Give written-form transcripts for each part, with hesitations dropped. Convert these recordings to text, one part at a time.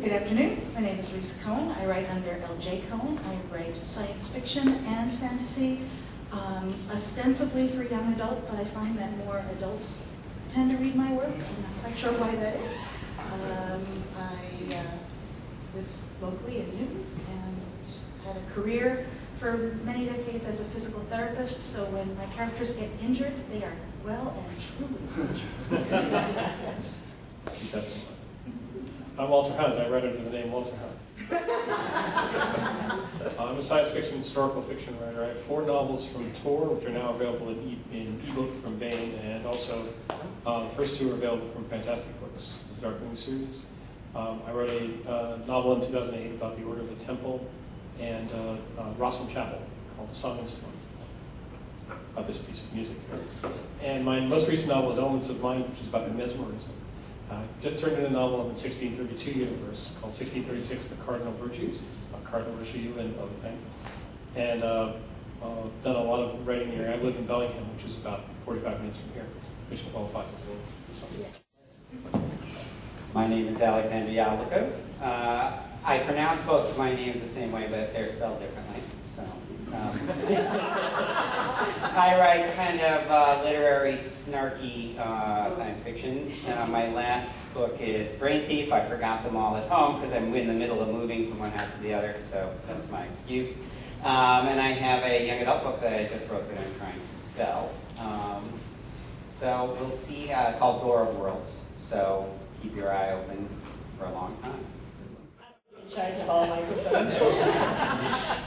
Good afternoon. My name is Lisa Cohen. I write under L.J. Cohen. I write science fiction and fantasy, ostensibly for young adult, but I find that more adults tend to read my work. I'm not quite sure why that is. I live locally in Newton and had a career for many decades as a physical therapist, so when my characters get injured, they are well and truly injured. I'm Walter Hunt. I write under the name Walter Hunt. I'm a science fiction, historical fiction writer. I have 4 novels from Tor, which are now available in ebook from Baen, and also the first 2 are available from Fantastic Books, the Darkwing series. I wrote a novel in 2008 about the Order of the Temple and Rossum Chapel called The Song and Storm, this piece of music here. And my most recent novel is Elements of Mind, which is about mesmerism. Just turned in a novel in the 1632 universe called 1636, The Cardinal Virtues. It's about Cardinal Richelieu and other things. And done a lot of writing here. I live in Bellingham, which is about 45 minutes from here, which qualifies as something. My name is Alexander Yalika. I pronounce both of my names the same way, but they're spelled differently. So, I write kind of literary, snarky science fiction. My last book is Brain Thief. I forgot them all at home because I'm in the middle of moving from one house to the other, so that's my excuse. And I have a young adult book that I just wrote that I'm trying to sell. So we'll see, called Door of Worlds. So keep your eye open for a long time. In charge of all microphones.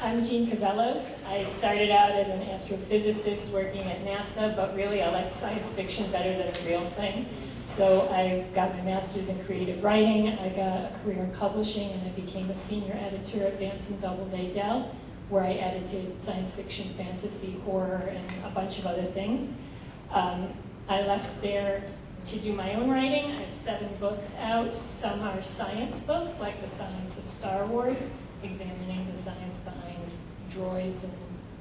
I'm Jean Cavellos. I started out as an astrophysicist working at NASA, but really I like science fiction better than the real thing. So I got my master's in creative writing, I got a career in publishing, and I became a senior editor at Bantam Doubleday Dell, where I edited science fiction, fantasy, horror, and a bunch of other things. I left there to do my own writing. I have 7 books out. Some are science books, like The Science of Star Wars, examining the science behind droids and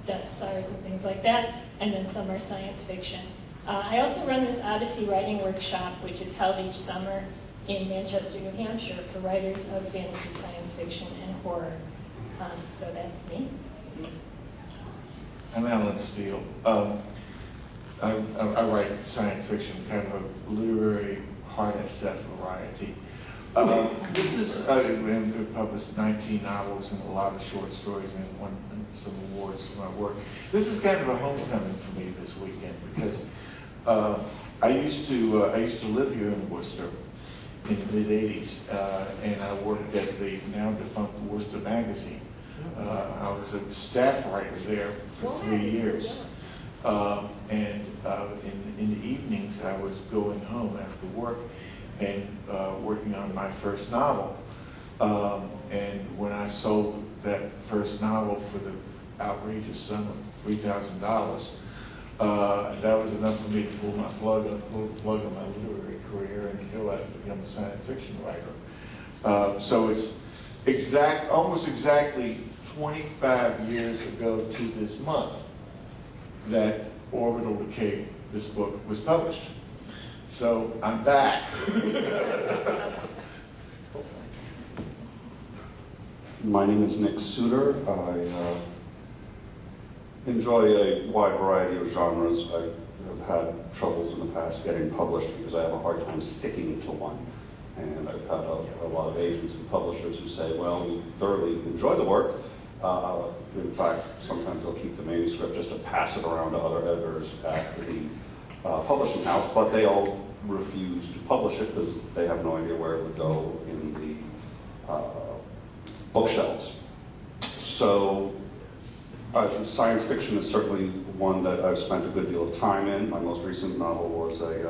Death Stars and things like that. And then some are science fiction. I also run this Odyssey Writing Workshop, which is held each summer in Manchester, New Hampshire, for writers of fantasy, science fiction, and horror. So that's me. I'm Alan Steele. I write science fiction, kind of a literary hard SF variety. This is, I've published 19 novels and a lot of short stories and won some awards for my work. This is kind of a homecoming for me this weekend because I used to live here in Worcester in the mid-'80s, and I worked at the now defunct Worcester magazine. I was a staff writer there for 3 years. And in the evenings, I was going home after work and working on my first novel. And when I sold that first novel for the outrageous sum of $3,000, that was enough for me to pull the plug on my literary career and go out and become a science fiction writer. So it's almost exactly 25 years ago to this month that Orbital Decay, this book, was published. So I'm back. My name is Nick Soutter. I enjoy a wide variety of genres. I have had troubles in the past getting published because I have a hard time sticking to one. And I've had a lot of agents and publishers who say, well, we thoroughly enjoy the work. In fact, sometimes they'll keep the manuscript just to pass it around to other editors at the publishing house, but they all refuse to publish it because they have no idea where it would go in the bookshelves. So science fiction is certainly one that I've spent a good deal of time in. My most recent novel was I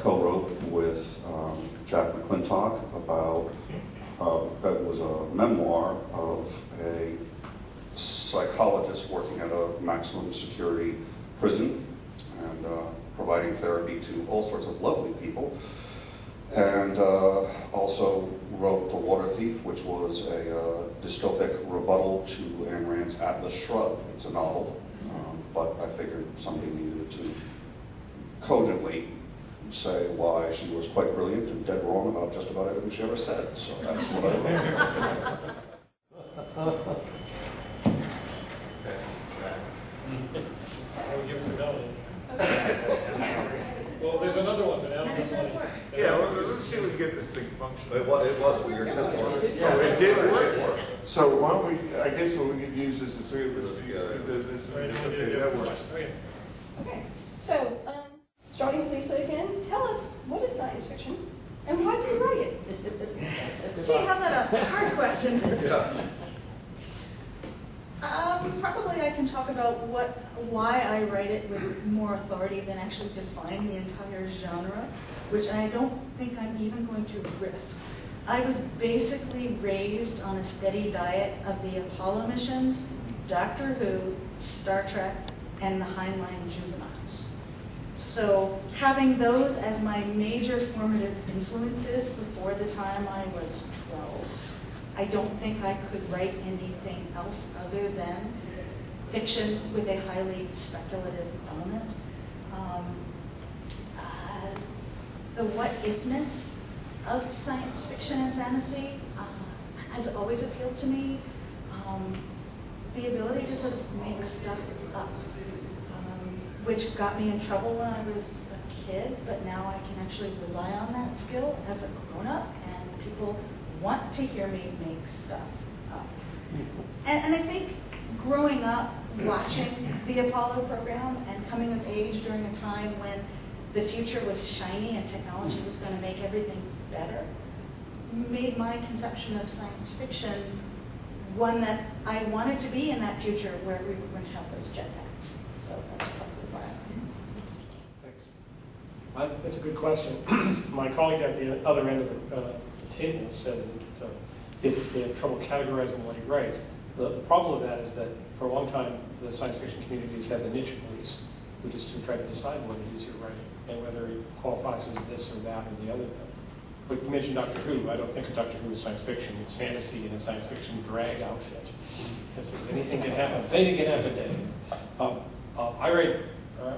co-wrote with Jack McClintock about that was a memoir of a psychologist working at a maximum security prison and providing therapy to all sorts of lovely people. And also wrote The Water Thief, which was a dystopic rebuttal to Ayn Rand's Atlas Shrugged. It's a novel, but I figured somebody needed to cogently say why she was quite brilliant and dead wrong about just about everything she ever said. So that's what I wrote. I would give it to Melanie. Well, there's another one, but Alan doesn't like it. Yeah, well, let's see if we can get this thing functioning. It was, we were just working. Oh, it did work. So why don't we, I guess what we could use is the three of us Together. Okay, that works. Okay. Okay, so, starting with Lisa again, tell us, what is science fiction, and why do you write it? Gee, how about a hard question? Yeah. Probably I can talk about why I write it with more authority than actually define the entire genre, which I don't think I'm even going to risk. I was basically raised on a steady diet of the Apollo missions, Doctor Who, Star Trek, and the Heinlein juveniles. So having those as my major formative influences before the time I was 12, I don't think I could write anything else other than fiction with a highly speculative element. The what-ifness of science fiction and fantasy has always appealed to me. The ability to sort of make stuff up, which got me in trouble when I was a kid, but now I can actually rely on that skill as a grown-up, and people want to hear me make stuff up. And I think growing up, watching the Apollo program and coming of age during a time when the future was shiny and technology was going to make everything better, made my conception of science fiction one that I wanted to be in that future where we were going to have those jetpacks. So that's probably why I'm Thanks. That's a good question. My colleague at the other end of the table says that they have trouble categorizing what he writes. The problem with that is that for a long time, the science fiction communities had the niche police, who just try to decide what it is you're writing and whether it qualifies as this or that or the other thing. But you mentioned Doctor Who. I don't think of Doctor Who as science fiction. It's fantasy in a science fiction drag outfit. Because anything can happen. Anything can happen to anything. I write,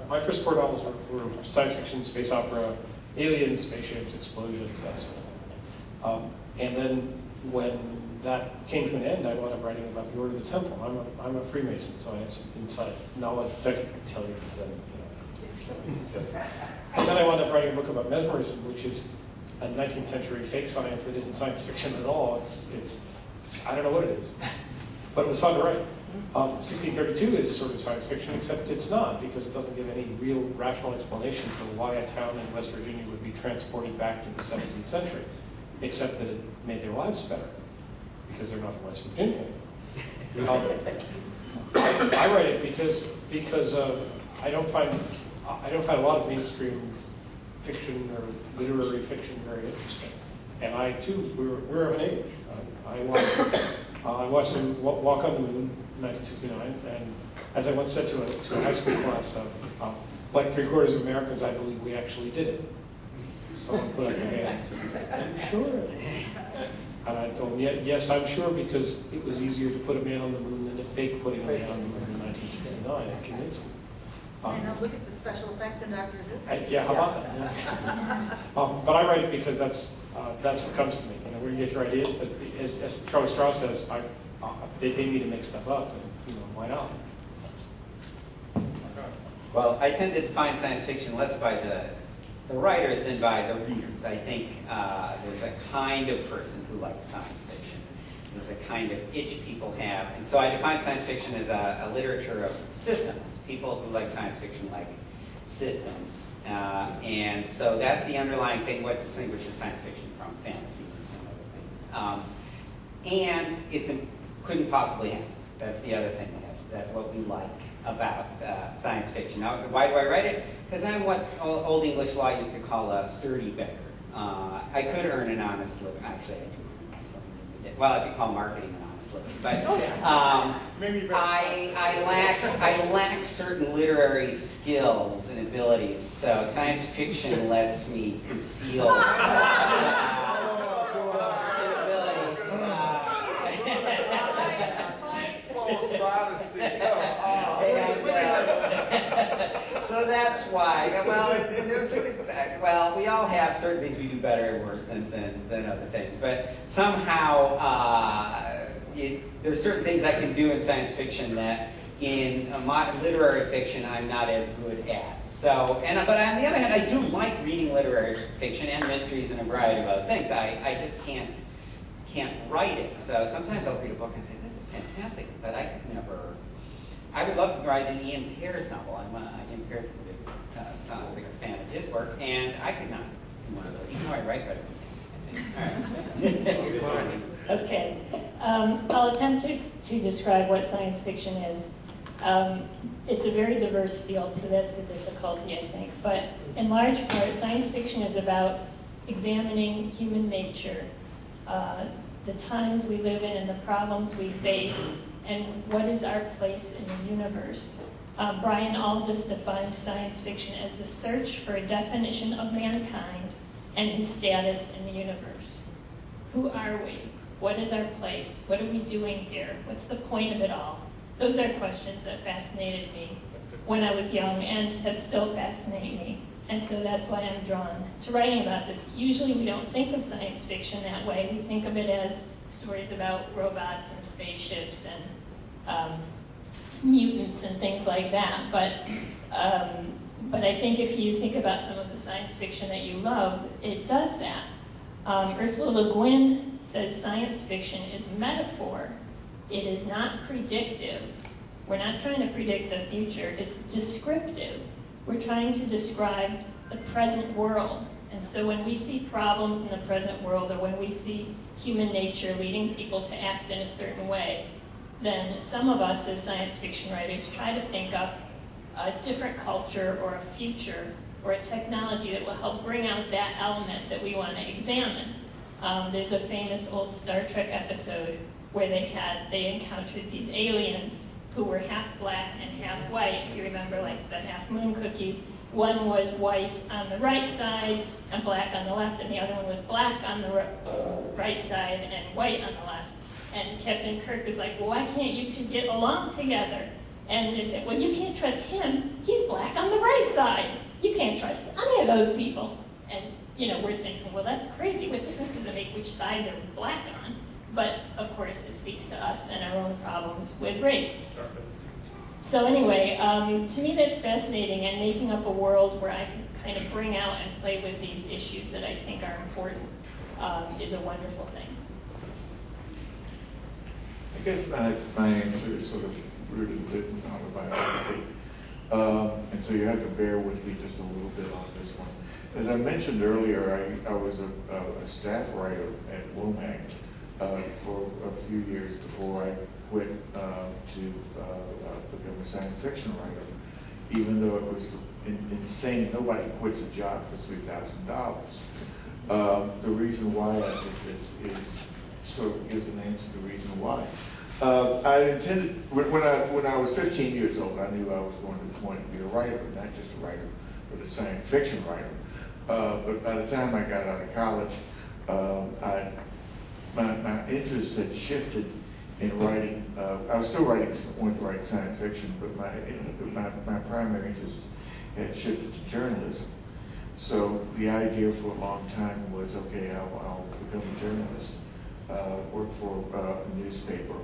my first 4 novels were science fiction, space opera, aliens, spaceships, explosions, that sort of thing. And then when that came to an end, I wound up writing about the Order of the Temple. I'm a Freemason, so I have some inside knowledge that I can tell you. And then I wound up writing a book about mesmerism, which is a 19th century fake science that isn't science fiction at all. It's I don't know what it is, but it was fun to write. 1632 is sort of science fiction, except it's not, because it doesn't give any real rational explanation for why a town in West Virginia would be transported back to the 17th century, except that it made their lives better, because they're not in West Virginia anymore. I write it because I don't find a lot of mainstream fiction or literary fiction very interesting. And I too, we're of an age. I watched them walk on the moon in 1969, and as I once said to a high school class, like 3/4 of Americans, I believe we actually did it. Someone put up their hand. I'm sure. And I told them, yes, I'm sure, because it was easier to put a man on the moon than to fake putting a man on the moon in 1969. It convinced me. And now look at the special effects in Doctor Who. Yeah, how about that? Yeah. But I write it because that's what comes to me. You know, where you get your ideas. As Charlie Strauss says, they pay me to make stuff up, and why not? Well, I tend to define science fiction less by the writers than by the readers. I think there's a kind of person who likes science fiction. There's a kind of itch people have. And so I define science fiction as a literature of systems. People who like science fiction like systems. And so that's the underlying thing, what distinguishes science fiction from fantasy and other things. And it couldn't possibly happen. That's the other thing, that's what we like about science fiction. Now, why do I write it? Because I'm what Old English law used to call a sturdy beggar. I could earn an honest living. Actually, I do earn an honest living. Well, if you call marketing an honest living. But I lack certain literary skills and abilities, so science fiction lets me conceal So that's why. Well, certain things we do better or worse than other things. But somehow, there's certain things I can do in science fiction that in literary fiction I'm not as good at. So, but on the other hand, I do like reading literary fiction and mysteries and a variety of other things. I just can't write it. So sometimes I'll read a book and say, this is fantastic, but I could never. I would love to write an Ian Pearce novel. Ian Pearce is a big fan of his work, and I could not do one of those, even though I write better than he. All right. Okay. I'll attempt to describe what science fiction is. It's a very diverse field, so that's the difficulty, I think. But in large part, science fiction is about examining human nature, the times we live in and the problems we face, and what is our place in the universe. Brian Aldiss defined science fiction as the search for a definition of mankind and his status in the universe. Who are we? What is our place? What are we doing here? What's the point of it all? Those are questions that fascinated me when I was young and have still fascinate me. And so that's why I'm drawn to writing about this. Usually we don't think of science fiction that way. We think of it as stories about robots and spaceships and mutants and things like that. But I think if you think about some of the science fiction that you love, it does that. Ursula Le Guin says science fiction is metaphor. It is not predictive. We're not trying to predict the future. It's descriptive. We're trying to describe the present world. And so when we see problems in the present world, or when we see human nature leading people to act in a certain way, then some of us as science fiction writers try to think up a different culture or a future or a technology that will help bring out that element that we want to examine. There's a famous old Star Trek episode where they encountered these aliens who were half black and half white. If you remember, like the half moon cookies, one was white on the right side and black on the left, and the other one was black on the right side and white on the left. And Captain Kirk was like, well, why can't you two get along together? And they said, well, you can't trust him. He's black on the right side. You can't trust any of those people. And, we're thinking, well, that's crazy. What difference does it make which side they're black on? But, of course, it speaks to us and our own problems with race. So anyway, to me that's fascinating, and making up a world where I can kind of bring out and play with these issues that I think are important is a wonderful thing. I guess my answer is sort of rooted in autobiography. And so you have to bear with me just a little bit on this one. As I mentioned earlier, I was a staff writer at WOMAG for a few years before I quit to become a science fiction writer, even though it was insane. Nobody quits a job for $3,000. The reason why I did this is sort of gives an answer to the reason why. I intended, when I was 15 years old, I knew I was going to be a writer, not just a writer, but a science fiction writer. But by the time I got out of college, my interest had shifted in writing. I was still wanting to write science fiction, but my primary interest had shifted to journalism. So the idea for a long time was, okay, I'll become a journalist, work for a newspaper,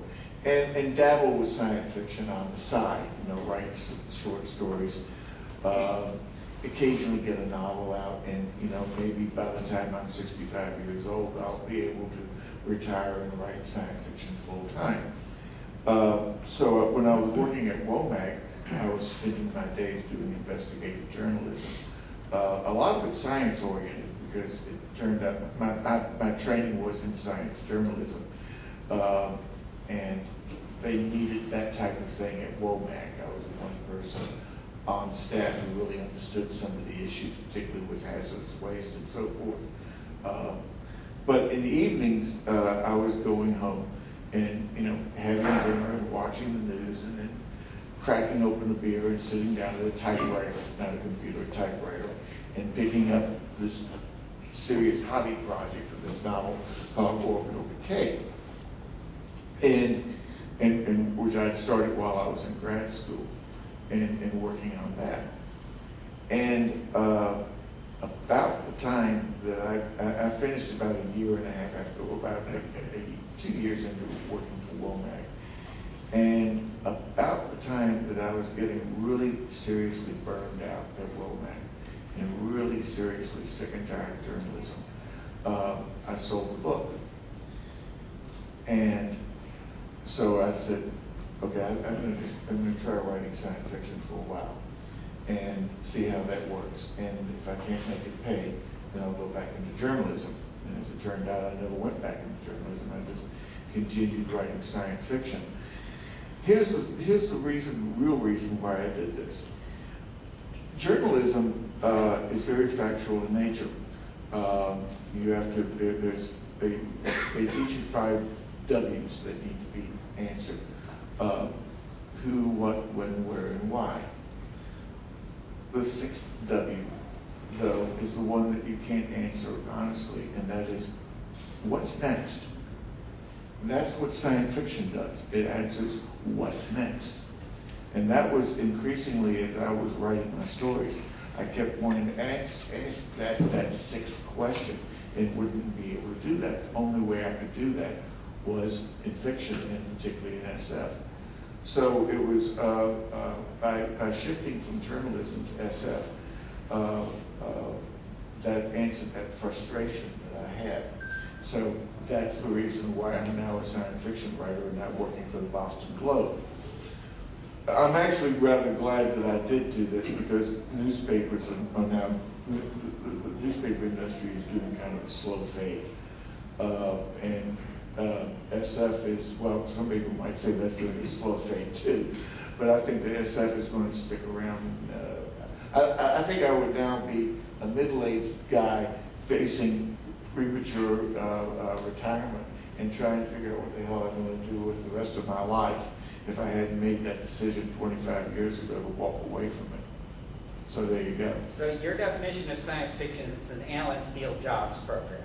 and dabble with science fiction on the side, write short stories, occasionally get a novel out, and maybe by the time I'm 65 years old, I'll be able to retire and write science fiction full time. So when I was working at WOMAG, I was spending my days doing investigative journalism. A lot of it science oriented, because it turned out my training was in science journalism, and they needed that type of thing at WOMAG. I was the one person on staff who really understood some of the issues, particularly with hazardous waste and so forth. But in the evenings, I was going home and having dinner and watching the news, and then cracking open a beer and sitting down at a typewriter, not a computer, a typewriter, and picking up this serious hobby project of this novel called Orbital Decay, and which I had started while I was in grad school, and working on that. And about the time that I finished about a year and a half after, about 2 years into working for Womack. And about the time that I was getting really seriously burned out at Womack and really seriously sick and tired of journalism, I sold the book. And so I said, okay, I'm going to try writing science fiction for a while and see how that works. And if I can't make it pay, then I'll go back into journalism. And as it turned out, I never went back into journalism. I just continued writing science fiction. Here's the real reason why I did this. Journalism is very factual in nature. You have to, they teach you 5 W's that need to be answered. Who, what, when, where, and why. The 6th W, though, is the one that you can't answer honestly, and that is, what's next? And that's what science fiction does. It answers, what's next? And that was increasingly, as I was writing my stories, I kept wanting to ask that 6th question and wouldn't be able to do that. The only way I could do that was in fiction, and particularly in SF. So it was by shifting from journalism to SF that answered that frustration that I had. So that's the reason why I'm now a science fiction writer and not working for the Boston Globe. I'm actually rather glad that I did do this because newspapers are now, the newspaper industry is doing kind of a slow fade. And SF is, well, some people might say that's doing a slow fade too, but I think the SF is going to stick around. I think I would now be a middle-aged guy facing premature retirement and trying to figure out what the hell I'm going to do with the rest of my life if I hadn't made that decision 25 years ago to walk away from it. So there you go. So your definition of science fiction is an Alan Steele Jobs program.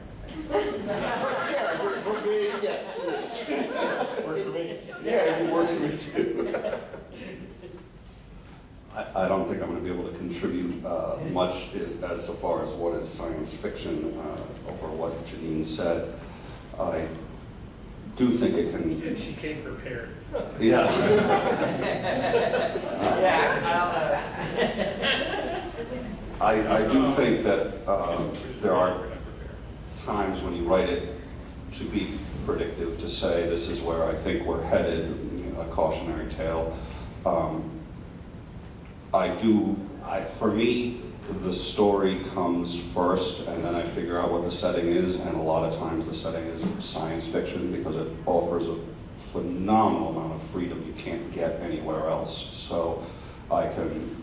Yeah, for me, yes. Works for me. Yeah, it works for me too. I don't think I'm going to be able to contribute much as so far as what is science fiction over what Janine said. I do think it can... And she came prepared. Yeah. I do think that there are times when you write it to be predictive, to say this is where I think we're headed, a cautionary tale. For me, the story comes first, and then I figure out what the setting is, and a lot of times the setting is science fiction because it offers a phenomenal amount of freedom you can't get anywhere else. So I can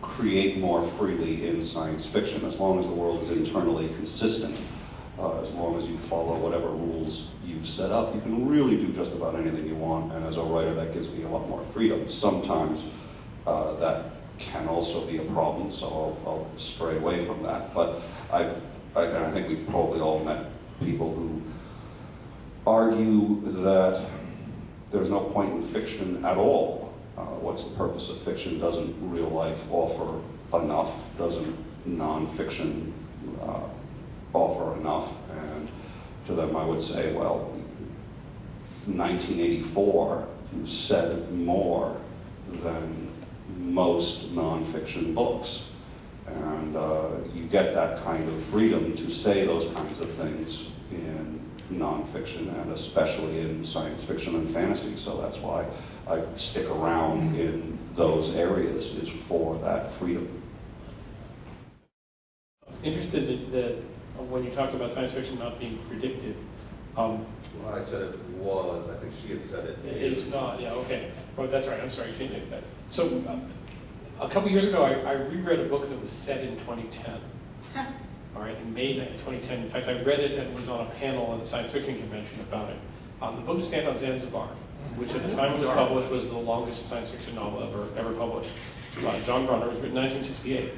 create more freely in science fiction as long as the world is internally consistent. As long as you follow whatever rules you've set up, you can really do just about anything you want, and as a writer that gives me a lot more freedom. Sometimes that can also be a problem, so I'll stray away from that. But I think we've probably all met people who argue that there's no point in fiction at all. What's the purpose of fiction? Doesn't real life offer enough? Doesn't nonfiction offer enough? And to them I would say, well, 1984 said more than most nonfiction books. And you get that kind of freedom to say those kinds of things in nonfiction, and especially in science fiction and fantasy. So that's why I stick around in those areas, is for that freedom. Interested in that when you talk about science fiction not being predictive. Well, I said it was. I think she had said it. It's not, yeah, okay. Well, that's right, I'm sorry, you changed that. So a couple years ago, I reread a book that was set in 2010. All right, in May 2010. In fact, I read it and was on a panel at the science fiction convention about it. The book is Stand on Zanzibar, which at the time it was published was the longest science fiction novel ever published. John Bronner. It was written in 1968.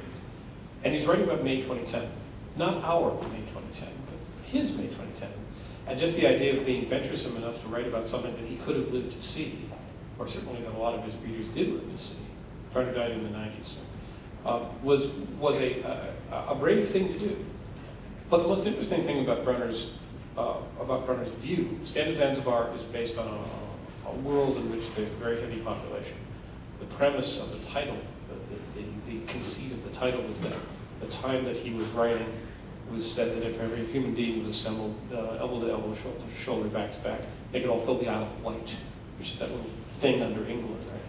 And he's writing about May 2010. Not our May 2010, but his May 2010. And just the idea of being venturesome enough to write about something that he could have lived to see, or certainly that a lot of his readers did live to see. Bronner died in the 90s. was a brave thing to do. But the most interesting thing about Brunner's view, Stand at Zanzibar is based on a world in which there's a very heavy population. The premise of the title, the conceit of the title was that the time that he was writing was said that if every human being was assembled elbow to elbow, shoulder to shoulder, back to back, they could all fill the Isle of Wight, which is that little thing under England, right?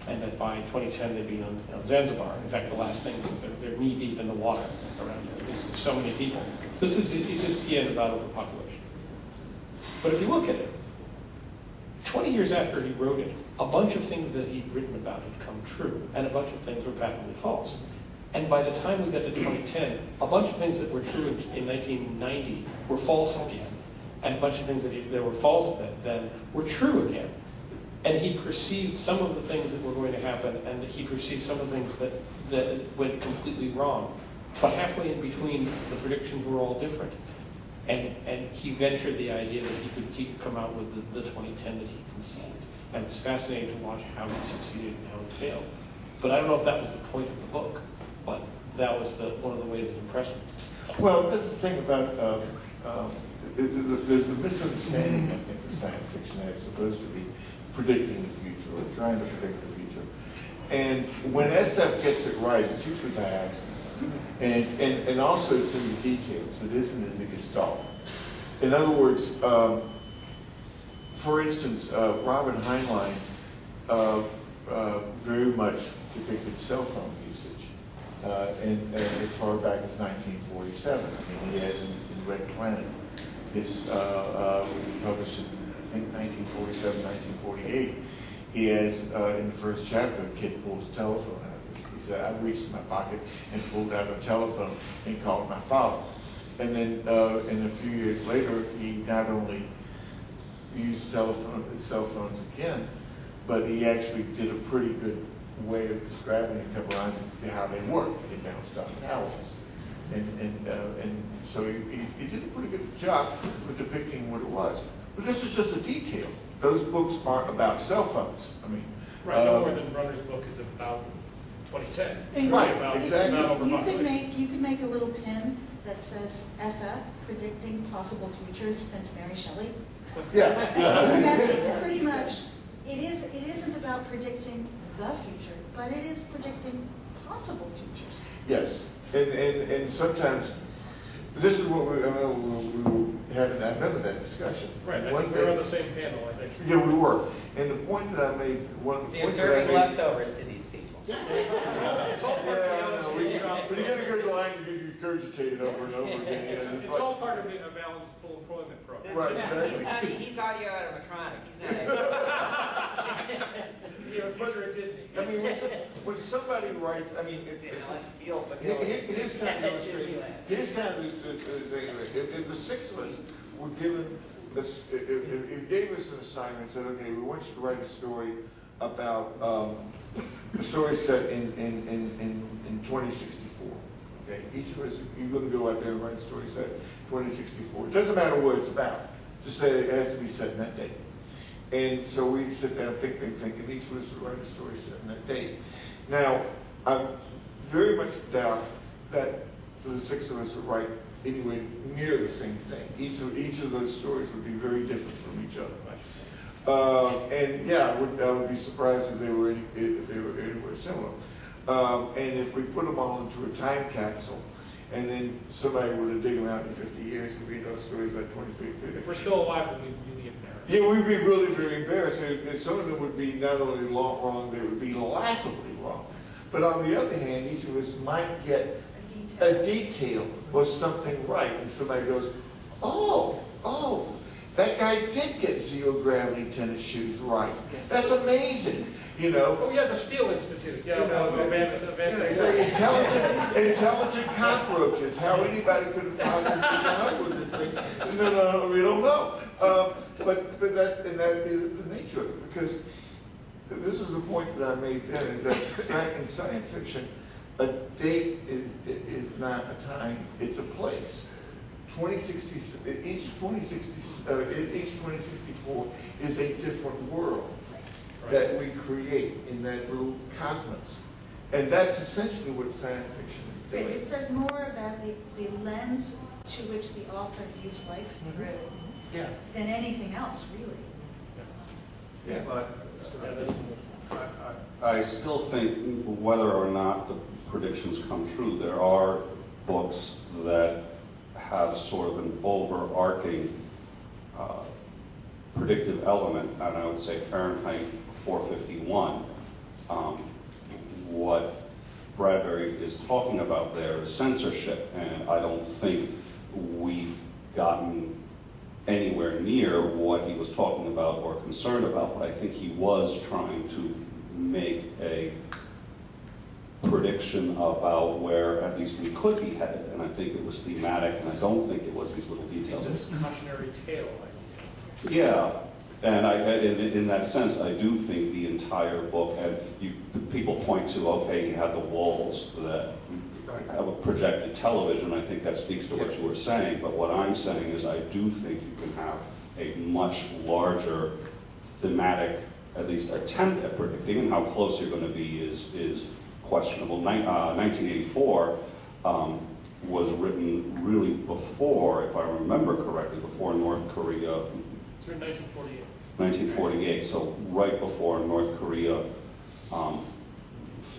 And that by 2010 they'd be on Zanzibar. In fact, the last thing is that they're knee deep in the water around there. There's so many people. So this is the end about overpopulation. But if you look at it, 20 years after he wrote it, a bunch of things that he'd written about had come true, and a bunch of things were patently false. And by the time we got to 2010, a bunch of things that were true in 1990 were false again, and a bunch of things that were false then were true again. And he perceived some of the things that were going to happen, and he perceived some of the things that went completely wrong. But halfway in between, the predictions were all different. And he ventured the idea that he could come out with the 2010 that he conceived. And it was fascinating to watch how he succeeded and how he failed. But I don't know if that was the point of the book, but that was one of the ways it impressed me. Well, that's the thing about the misunderstanding, I think, of science fiction that it's supposed to be predicting the future or trying to predict the future. And when SF gets it right, it's usually by accident. And also it's in the details. It isn't in the gestalt. In other words, for instance, Robin Heinlein very much depicted cell phone usage, and as far back as 1947. I mean, he has in Red Planet, his published in, I think, 1947, 1948. He has in the first chapter, a kid pulls a telephone out. He said, I reached in my pocket and pulled out a telephone and called my father. And then, and a few years later, he not only used cell phones again, but he actually did a pretty good way of describing a couple lines of how they work. They bounced off towers. And so he did a pretty good job of depicting what it was. But this is just a detail. Those books aren't about cell phones. I mean, right, no more than Brunner's book is about 2010. It's right, about, exactly. It's about You could make a little pin that says SF, predicting possible futures since Mary Shelley. Yeah. And that's pretty much, it isn't about predicting the future, but it is predicting possible futures. Yes, and sometimes, this is what we had, I remember that discussion. Right, I think we were on the same panel, I think. Yeah, we were. And the point that I made, So you're serving leftovers to these people. It's all part of the when you get a good line, you regurgitate it over and over again. It's all part of a balanced full employment program. Right, exactly. He's audio animatronic. He's not. You're a future at Disney. I mean, when somebody writes, I mean, Let's steal, but here's kind of illustrating. Here's kind of the if the six of us were given this, if you gave us an assignment and said, okay, we want you to write a story about a story set in 2064. Okay, each of us, you're going to go out there and write a story set 2064. It doesn't matter what it's about. Just say it has to be set in that date. And so we sit down, think, and each of us will write a story set in that date. Now, I very much doubt that the six of us would write anywhere near the same thing. Each of those stories would be very different from each other. And yeah, I would be surprised if they were anywhere similar. And if we put them all into a time capsule, and then somebody were to dig them out in 50 years and read those stories like 2050. If we're still alive, we'd be really embarrassed. Yeah, we'd be really very embarrassed. And some of them would be not only wrong, they would be laughably wrong. But on the other hand, each of us might get a detail or something right. And somebody goes, oh, that guy did get zero gravity tennis shoes right. That's amazing. You know. Oh, yeah, the Steel Institute. Yeah, advanced. Intelligent cockroaches. How anybody could have possibly come up with this thing? No, we don't know. But that is the nature of it, because this is the point that I made then, is that in science fiction, a date is not a time; it's a place. Each 2064 is a different world that we create in that little cosmos. And that's essentially what science fiction is doing. It says more about the lens to which the author views life through Yeah, than anything else, really. yeah. But Yeah, that's- I still think whether or not the predictions come true, there are books that have sort of an overarching predictive element, and I would say Fahrenheit 451. What Bradbury is talking about there is censorship, and I don't think we've gotten anywhere near what he was talking about or concerned about, but I think he was trying to make a prediction about where at least we could be headed, and I think it was thematic, and I don't think it was these little details. This cautionary tale. Yeah, and in that sense, I do think the entire book, and people point to, okay, you had the walls that have a projected television. I think that speaks to what you were saying, but what I'm saying is I do think you can have a much larger thematic, at least attempt at predicting, and how close you're going to be is questionable. 1984 was written really before, if I remember correctly, before North Korea. It's in 1948. 1948, so right before North Korea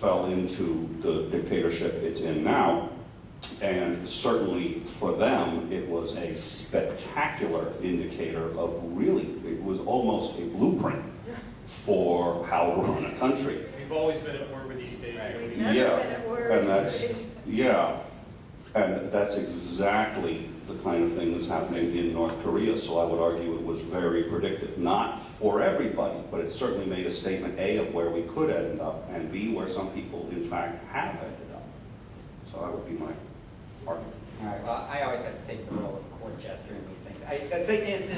fell into the dictatorship it's in now. And certainly for them, it was a spectacular indicator of really, it was almost a blueprint for how to run a country. We've always been at war with East Asia. We've never Yeah, been at war and with that's, East Asia. yeah, and that's exactly the kind of thing that's happening in North Korea, so I would argue it was very predictive. Not for everybody, but it certainly made a statement, A, of where we could end up, and B, where some people, in fact, have ended up. So that would be my argument. All right, well, I always have to take the role of court jester in these things. The thing is,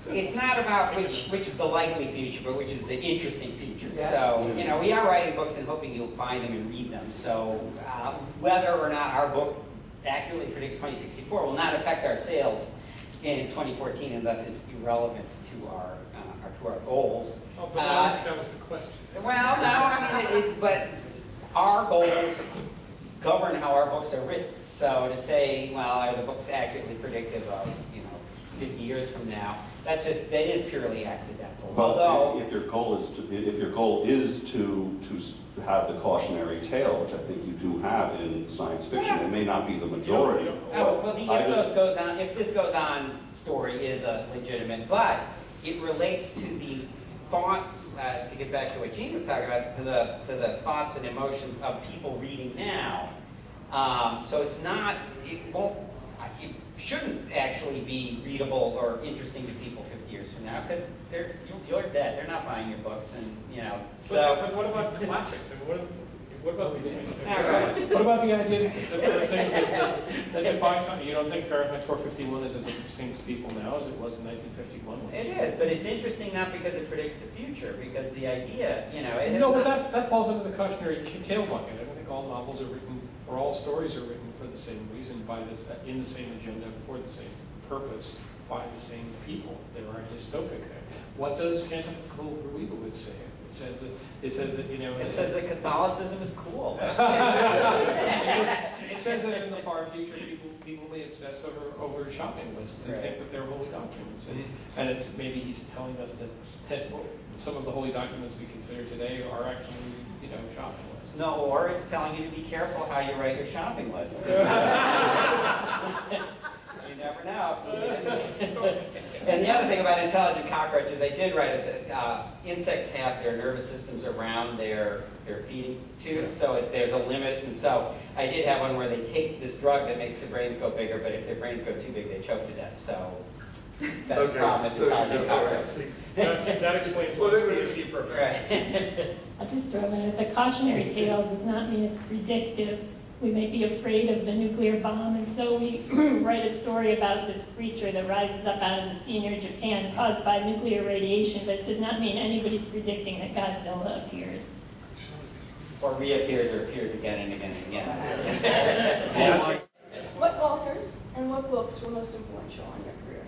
it's not about which is the likely future, but which is the interesting future. Yeah. So, you know, we are writing books and hoping you'll buy them and read them. So, whether or not our book accurately predicts 2064 will not affect our sales in 2014, and thus it's irrelevant to our goals. Oh, but that was the question. Well, no, I mean it is, but our goals govern how our books are written. So to say, well, are the books accurately predictive of 50 years from now? That is purely accidental. But Although, if your goal is to have the cautionary tale, which I think you do have in science fiction, it may not be the majority. well, the if this goes on story is a legitimate, but it relates to the thoughts. To get back to what Gene was talking about, to the thoughts and emotions of people reading now. So it's not. It shouldn't actually be readable or interesting to people 50 years from now, because you're dead. They're not buying your books, and so. But what about classics? I mean, what about the Right. what about the idea that there are things that define time? You don't think Fahrenheit 451 is as interesting to people now as it was in 1951? It is, but it's interesting not because it predicts the future, because the idea, No, but that falls under the cautionary tale bucket. I don't think all novels are written, or all stories are written for the same reason, in the same agenda, for the same purpose, by the same people. There are dystopic things. What does Canticle for Leibowitz say? It says that Catholicism is cool. It says that in the far future, people may obsess over shopping lists and think that they're holy documents, and it's maybe he's telling us that some of the holy documents we consider today are actually shopping lists. No, or it's telling you to be careful how you write your shopping list. You never know. And the other thing about intelligent cockroaches, I did write, insects have their nervous systems around their feeding tube, so there's a limit. And so I did have one where they take this drug that makes their brains go bigger, but if their brains go too big, they choke to death. So that's the problem with intelligent cockroaches. That explains why it's PhD program. Right. I'll just throw in that the cautionary tale does not mean it's predictive. We may be afraid of the nuclear bomb, and so we write a story about this creature that rises up out of the sea near Japan caused by nuclear radiation, but it does not mean anybody's predicting that Godzilla appears. Or reappears or appears again and again and again. What authors and what books were most influential on your career?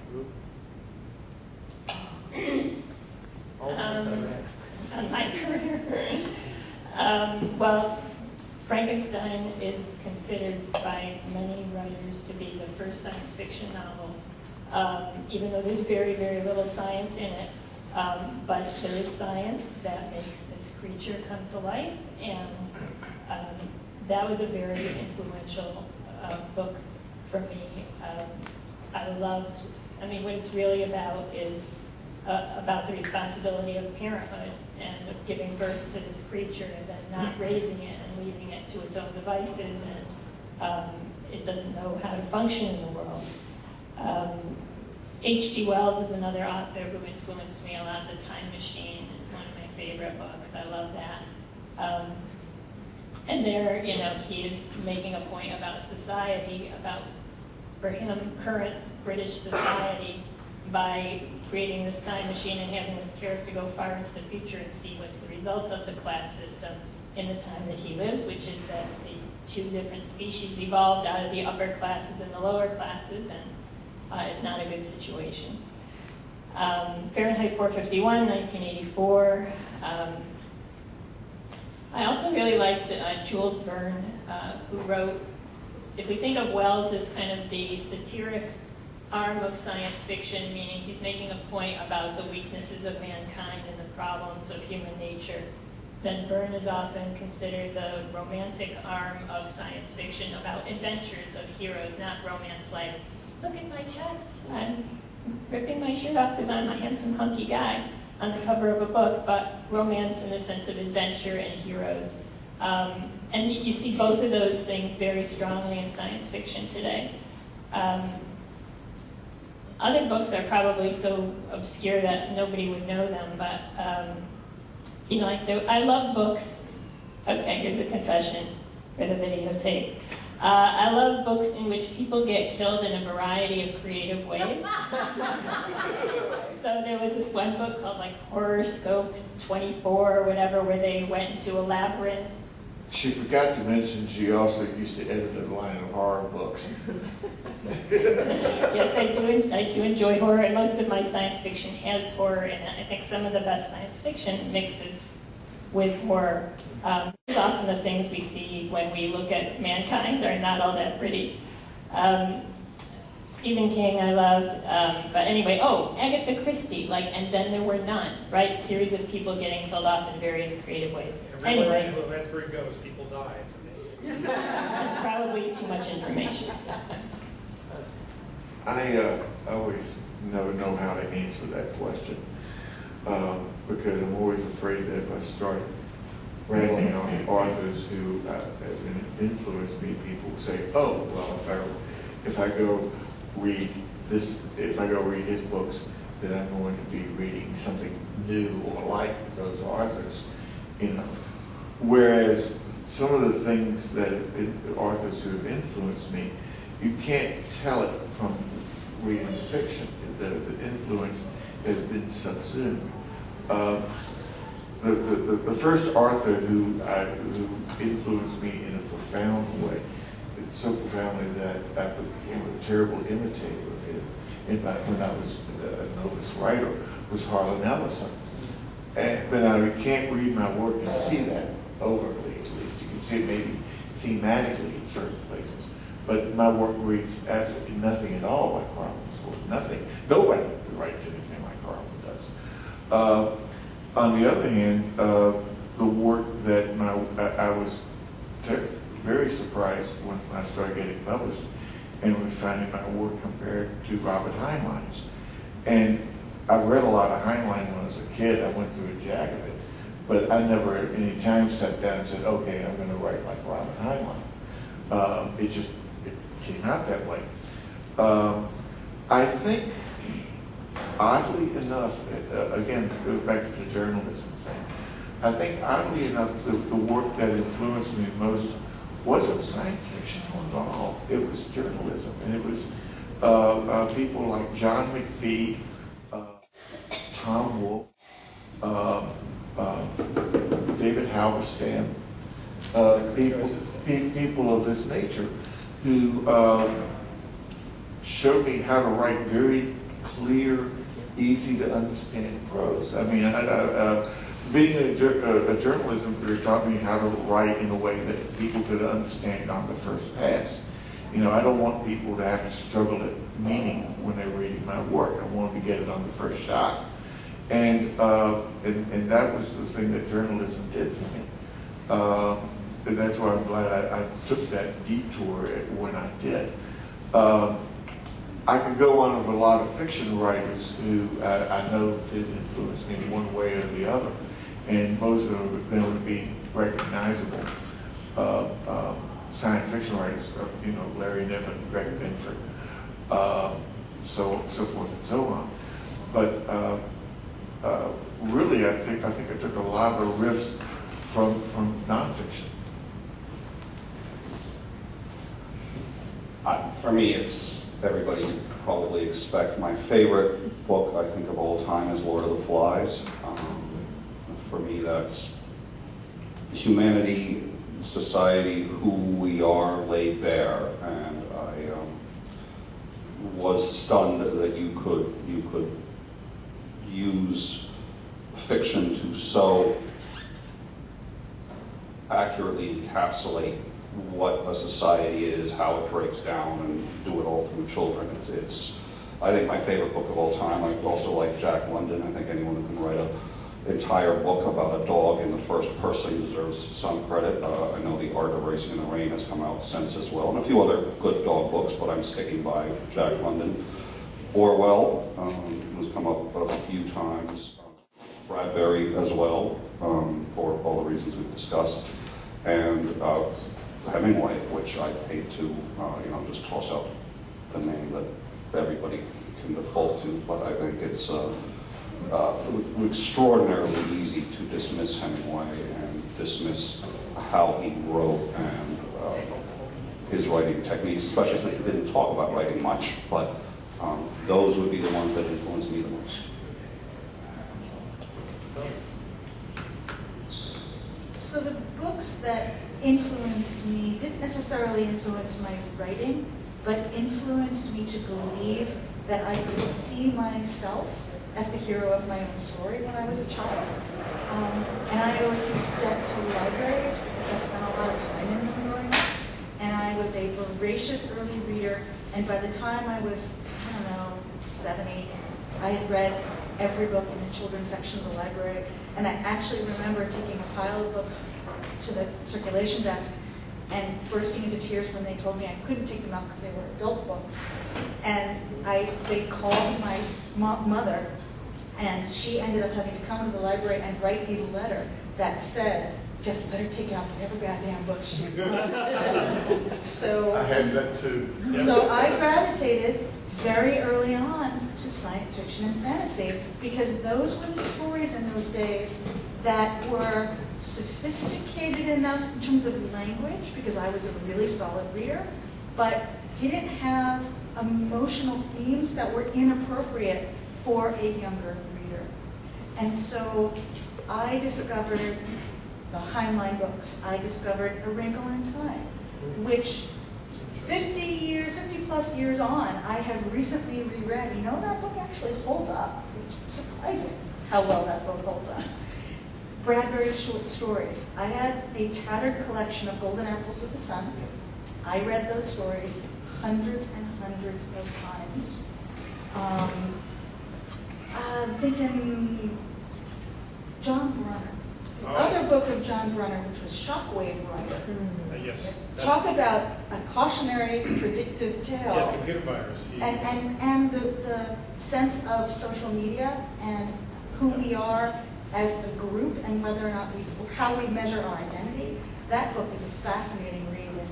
On my career. Well, Frankenstein is considered by many writers to be the first science fiction novel, even though there's very, very little science in it. But there is science that makes this creature come to life, and that was a very influential book for me. I mean, what it's really about is about the responsibility of parenthood and of giving birth to this creature and then not raising it and leaving it to its own devices, and it doesn't know how to function in the world. H.G. Wells is another author who influenced me a lot. The Time Machine is one of my favorite books. I love that. And there, you know, he is making a point about society, about, for him, current British society, by creating this time machine and having this character go far into the future and see what's the results of the class system in the time that he lives, which is that these two different species evolved out of the upper classes and the lower classes, and it's not a good situation. Fahrenheit 451, 1984. I also really liked Jules Verne, who wrote, if we think of Wells as kind of the satiric arm of science fiction, meaning he's making a point about the weaknesses of mankind and the problems of human nature, then Verne is often considered the romantic arm of science fiction, about adventures of heroes, not romance like, look at my chest, I'm ripping my shirt off because I'm a handsome, hunky guy on the cover of a book, but romance in the sense of adventure and heroes. And you see both of those things very strongly in science fiction today. Other books are probably so obscure that nobody would know them, but you know, like I love books. Okay, here's a confession for the videotape. I love books in which people get killed in a variety of creative ways. So there was this one book called like Horoscope 24 or whatever, where they went into a labyrinth. She forgot to mention she also used to edit a line of horror books. Yes, I do enjoy horror, and most of my science fiction has horror in it. I think some of the best science fiction mixes with horror. Often the things we see when we look at mankind are not all that pretty. Stephen King I loved, but anyway, Agatha Christie, like, and then there were none, right? Series of people getting killed off in various creative ways. Anyway, that's where it goes. People die. It's amazing. That's probably too much information. I always never know how to answer that question because I'm always afraid that if I start ranting on authors who have influenced me, people say, "Oh, well, if I go read his books, then I'm going to be reading something new or like those authors," you know. Whereas some of the things that authors who have influenced me, you can't tell it from reading the fiction. The influence has been subsumed. The first author who influenced me in a profound way, so profoundly that I became a terrible imitator of him when I was a novice writer, was Harlan Ellison. But now you can't read my work and see that overtly, at least. You can see it maybe thematically in certain places. But my work reads absolutely nothing at all like Harlan's work. Nothing. Nobody writes anything like Harlan does. On the other hand, the work that I was very surprised when I started getting published and was finding my work compared to Robert Heinlein's. And I read a lot of Heinlein when I was a kid. I went through a jag of it. But I never at any time sat down and said, okay, I'm going to write like Robert Heinlein. It came out that way. I think, oddly enough, again, this goes back to the journalism thing. I think, oddly enough, the work that influenced me most wasn't science fiction at all. It was journalism. And it was people like John McPhee, Tom Wolfe, David Halberstam, people of this nature who showed me how to write very clear, easy to understand prose. I mean, being a journalism career taught me how to write in a way that people could understand on the first pass. You know, I don't want people to have to struggle at meaning when they're reading my work. I want them to get it on the first shot. And that was the thing that journalism did for me. And that's why I'm glad I took that detour when I did. I could go on with a lot of fiction writers who I know did influence me one way or the other. And most of them would be recognizable science fiction writers, you know, Larry Niven, Greg Binford, so forth and so on. But really, I think I took a lot of riffs from nonfiction. For me, it's, everybody would probably expect my favorite book, I think, of all time is Lord of the Flies. For me, that's humanity, society, who we are laid bare, and I was stunned that you could use fiction to so accurately encapsulate what a society is, how it breaks down, and do it all through children. It's I think, my favorite book of all time. I also like Jack London. I think anyone who can write an entire book about a dog in the first person deserves some credit. I know The Art of Racing in the Rain has come out since as well, and a few other good dog books, but I'm sticking by Jack London. Orwell, who's come up a few times. Bradbury as well, for all the reasons we've discussed. And Hemingway, which I hate to, just toss out the name that everybody can default to, but I think it's extraordinarily easy to dismiss Hemingway and dismiss how he wrote and his writing techniques, especially since he didn't talk about writing much, but those would be the ones that influenced me the most. So the books that influenced me didn't necessarily influence my writing, but influenced me to believe that I could see myself as the hero of my own story when I was a child. And I owe a huge debt to libraries because I spent a lot of time in them growing up. And I was a voracious early reader, and by the time I was, 7, 8, I had read every book in the children's section of the library. And I actually remember taking a pile of books to the circulation desk and bursting into tears when they told me I couldn't take them out because they were adult books. And they called my mother, and she ended up having to come to the library and write me a letter that said, just let her take out whatever goddamn books she wanted. So I had that too. So I gravitated very early on to science fiction and fantasy because those were the stories in those days that were sophisticated enough in terms of language, because I was a really solid reader, but didn't have emotional themes that were inappropriate for a younger reader. And so I discovered the Heinlein books. I discovered A Wrinkle in Time, which 50 plus years on, I have recently reread. That book actually holds up. It's surprising how well that book holds up. Bradbury's short stories. I had a tattered collection of Golden Apples of the Sun. I read those stories hundreds and hundreds of times. I'm thinking John Brunner. The other book of John Brunner, which was Shockwave Rider. Yes. Talk about a cautionary predictive tale. Yeah, computer virus. And the sense of social media and who we are as a group and whether or not how we measure our identity. That book is a fascinating read. And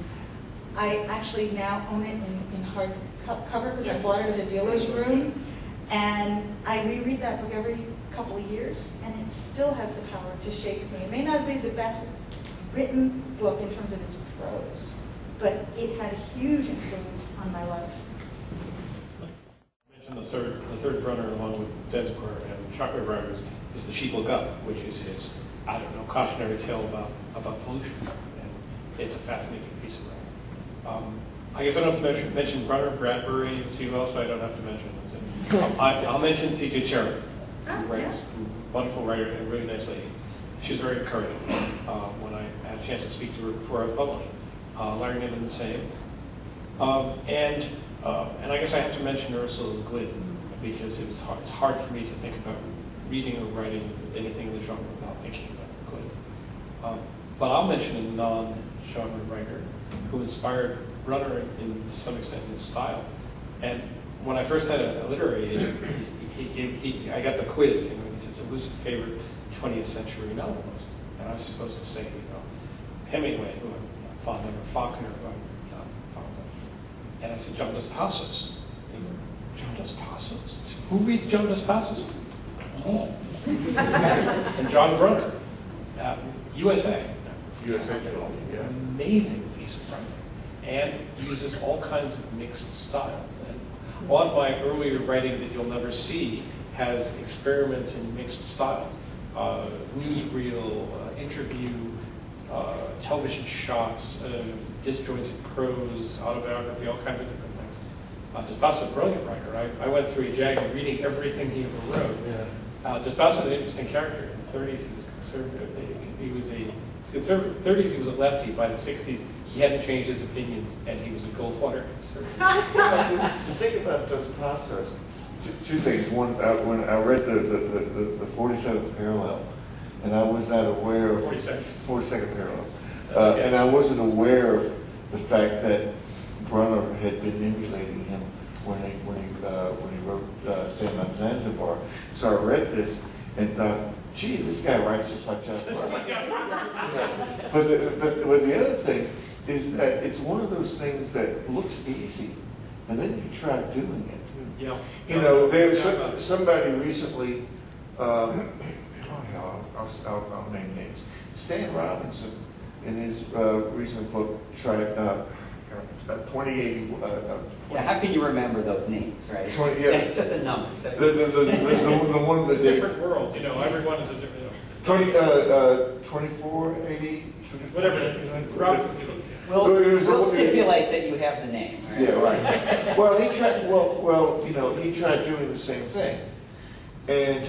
I actually now own it in hard cover because I bought it at a dealer's room. And I reread that book every couple of years, and it still has the power to shape me. It may not be the best written book in terms of its prose, but it had a huge influence on my life. I mentioned the third Brunner along with Zanzibar and Shockwave Riders is The Sheep Look Up, which is his, cautionary tale about pollution. And it's a fascinating piece of writing. I guess I don't have to mention Brunner, Bradbury, and see who else I don't have to mention. I'll mention C.J. Cherryh. who writes, a wonderful writer and a really nice lady. She was very encouraging when I had a chance to speak to her before I was published. Larry Niven the same. And I guess I have to mention Ursula Le Guin because it's hard for me to think about reading or writing anything in the genre without thinking about Le Guin. But I'll mention a non-genre writer who inspired Brunner to some extent in his style. And when I first had a literary agent, I got the quiz, and he said, "So who's your favorite 20th century novelist?" And I was supposed to say, Hemingway, who I'm fond of, or Faulkner, who I'm not fond of. And I said, John Dos Passos. And he goes, John Dos Passos? Who reads John Dos Passos? Oh. And John Brunner, USA. USA Trilogy, yeah. Amazing piece of writing, and uses all kinds of mixed styles. And on my earlier writing that you'll never see has experiments in mixed styles. Newsreel, interview, television shots, disjointed prose, autobiography, all kinds of different things. Dos Passos is a brilliant writer. I went through a jag of reading everything he ever wrote. Yeah. Dos Passos is an interesting character. In the 30s, he was conservative. He was conservative. 30s, he was a lefty. By the 60s, he hadn't changed his opinions, and he was a Goldwater conservative. The thing about Dos Passos, two things. One, when I read the 47th parallel, and I was not aware of 42nd parallel, Okay. and I wasn't aware of the fact that Brunner had been emulating him when he wrote Stand on Zanzibar. So I read this and thought, gee, this guy writes just like John Brunner. But the other thing is that it's one of those things that looks easy, and then you try doing it. Yeah. You know, there's somebody recently, oh hell, I'll name names. Stan Robinson, in his recent book, tried 2080. Yeah, how can you remember those names, right? 20, yeah. It's just a number. So. The one that It's a different world, everyone is a different, 2480, whatever it is. Robinson's good. We'll stipulate that you have the name. Right? Yeah, right. Well, he tried. Well, he tried doing the same thing, and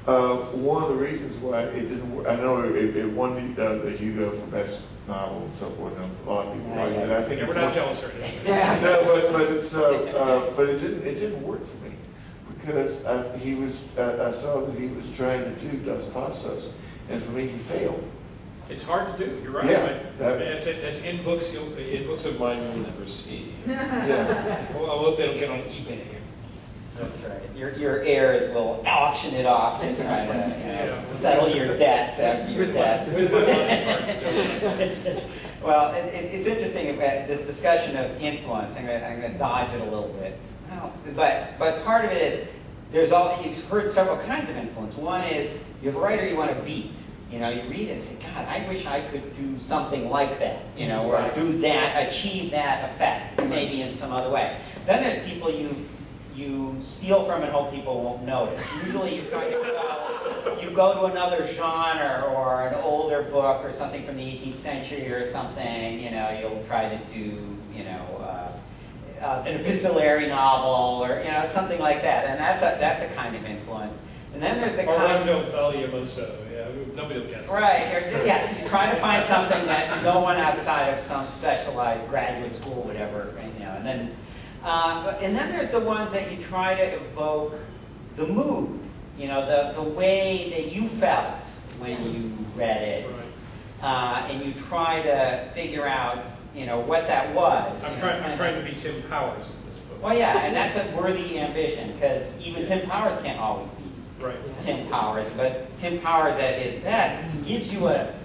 one of the reasons why it didn't work. I know it won the Hugo for best novel and so forth, and a lot of people like it. I think we're not jealous or anything. Yeah. No, but it's but it didn't work for me because I saw that he was trying to do Dos Passos, and for me he failed. It's hard to do. You're right. Yeah, It's in books. In books of mine you'll never see. Yeah. Well, I hope they don't get on eBay. That's right. Your heirs will auction it off and try to settle your debts after your death. Well, it's interesting about this discussion of influence. I'm going to dodge it a little bit. But part of it is you've heard several kinds of influence. One is you have a writer you want to beat. You read it and say, God, I wish I could do something like that, or do that, achieve that effect, maybe in some other way. Then there's people you steal from and hope people won't notice. Usually you go to another genre or an older book or something from the 18th century or something, you'll try to do, an epistolary novel or, something like that. And that's a kind of influence. And then there's the kind Orlando Vallejoso, nobody will guess. Right, yes, you're trying to find something that no one outside of some specialized graduate school would ever, and then there's the ones that you try to evoke the mood, the way that you felt when you read it, and you try to figure out, what that was. I'm trying to be Tim Powers in this book. Well, yeah, and that's a worthy ambition, because even Tim Powers can't always be Tim Powers, but Tim Powers at his best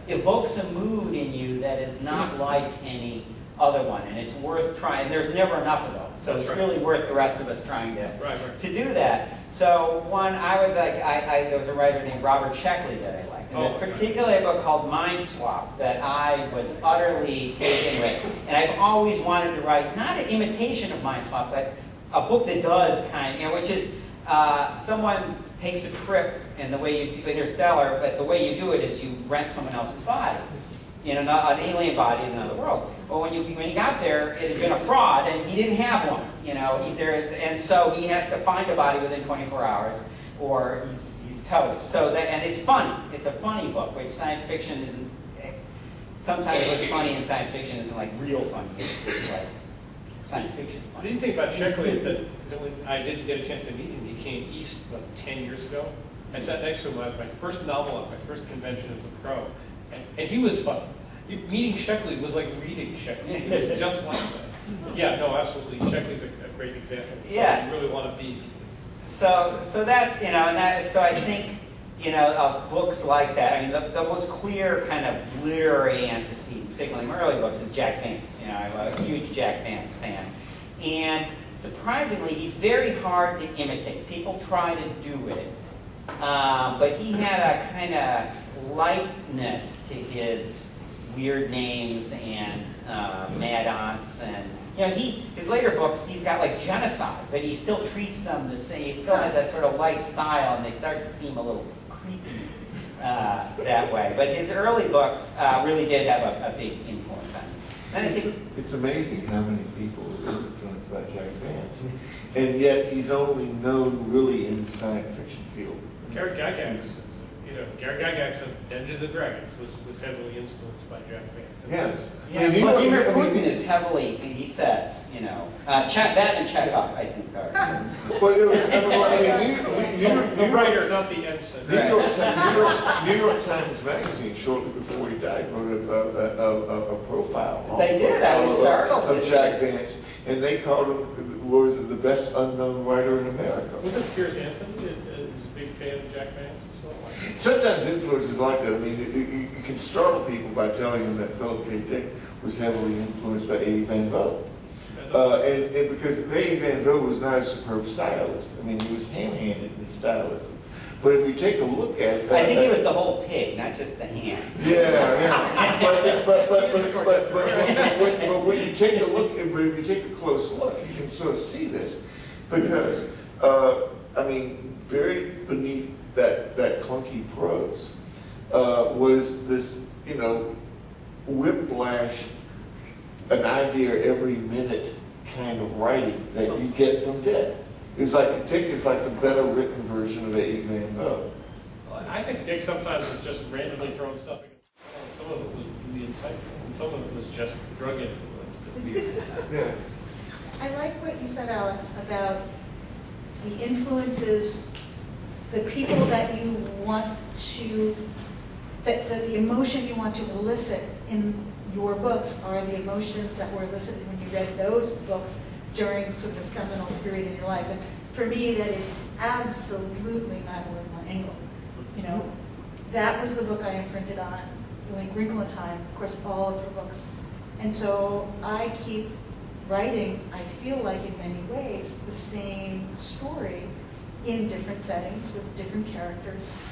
evokes a mood in you that is not like any other one, and it's worth trying. There's never enough of those, so it's really worth the rest of us trying to do that. So there was a writer named Robert Sheckley that I liked, and there's particularly a book called Mind Swap that I was utterly taken with, and I've always wanted to write not an imitation of Mind Swap, but a book that does which is someone takes a trip, and the way you do Interstellar, but the way you do it is you rent someone else's body, an alien body in another world. Well, when he got there, it had been a fraud, and he didn't have one, and so he has to find a body within 24 hours, or he's toast. So that, and it's funny. It's a funny book, which science fiction isn't. Sometimes what's funny in science fiction isn't like real funny. It's like science fiction The funny. neat thing about Sheckley is that when I did get a chance to meet him, he came east about 10 years ago. I sat next to him at my first novel at my first convention as a pro, and he was fun. Meeting Sheckley was like reading Sheckley. It was just like that. Yeah, no, absolutely. Sheckley's a great example. So Yeah. you really want to be. So that's, you know, and that, so I think, you know, of books like that, I mean, the most clear kind of literary antecedent, particularly in my early books, is Jack Vance. You know, I'm a huge Jack Vance fan. And surprisingly, he's very hard to imitate. People try to do it. But he had a kind of lightness to his weird names and mad aunts, and you know, his later books, he's got like genocide, but he still treats them the same. He still has that sort of light style, and they start to seem a little creepy that way. But his early books really did have a big influence on him. And I think It's amazing how many people are influenced by Jack Vance, and yet he's only known really in the science fiction field. Gary Gygax, Gary Gygax of Dungeons and Dragons was heavily influenced by Jack Vance. Yes. yeah, Vladimir Putin is heavily, he says, you know, that and Chekhov, I think, are. Well, it was, The writer, not the ensign. New York Times Magazine, shortly before he died, wrote a profile. They did. I was startled. Of Jack Vance, and they called him, was the best unknown writer in America. Wasn't Piers Anthony a big fan of Jack Vance as well? Sometimes influences like that. I mean, you can startle people by telling them that Philip K. Dick was heavily influenced by A. Van Vogt. And because A. Van Vogt was not a superb stylist. I mean, he was ham-handed in his stylism. But if you take a look at I think it was the whole pig, not just the hand. Yeah. But when you take a look, when you take a close look, you can sort of see this, because I mean, buried beneath that clunky prose was this, you know, whiplash, an idea every minute kind of writing that you get from Dick. It's like Dick is like the better written version of A. Van Vogt. Well, I think Dick sometimes was just randomly throwing stuff against the wall. Some of it was really insightful, and some of it was just drug influenced. Yeah. I like what you said, Alex, about the influences, the people that you want to, that the emotion you want to elicit in your books are the emotions that were elicited when you read those books during sort of a seminal period in your life. And for me, that is absolutely Madeline Engel. You know, that was the book I imprinted on, like Wrinkle in Time, of course, all of her books. And so I keep writing, I feel like in many ways, the same story in different settings with different characters,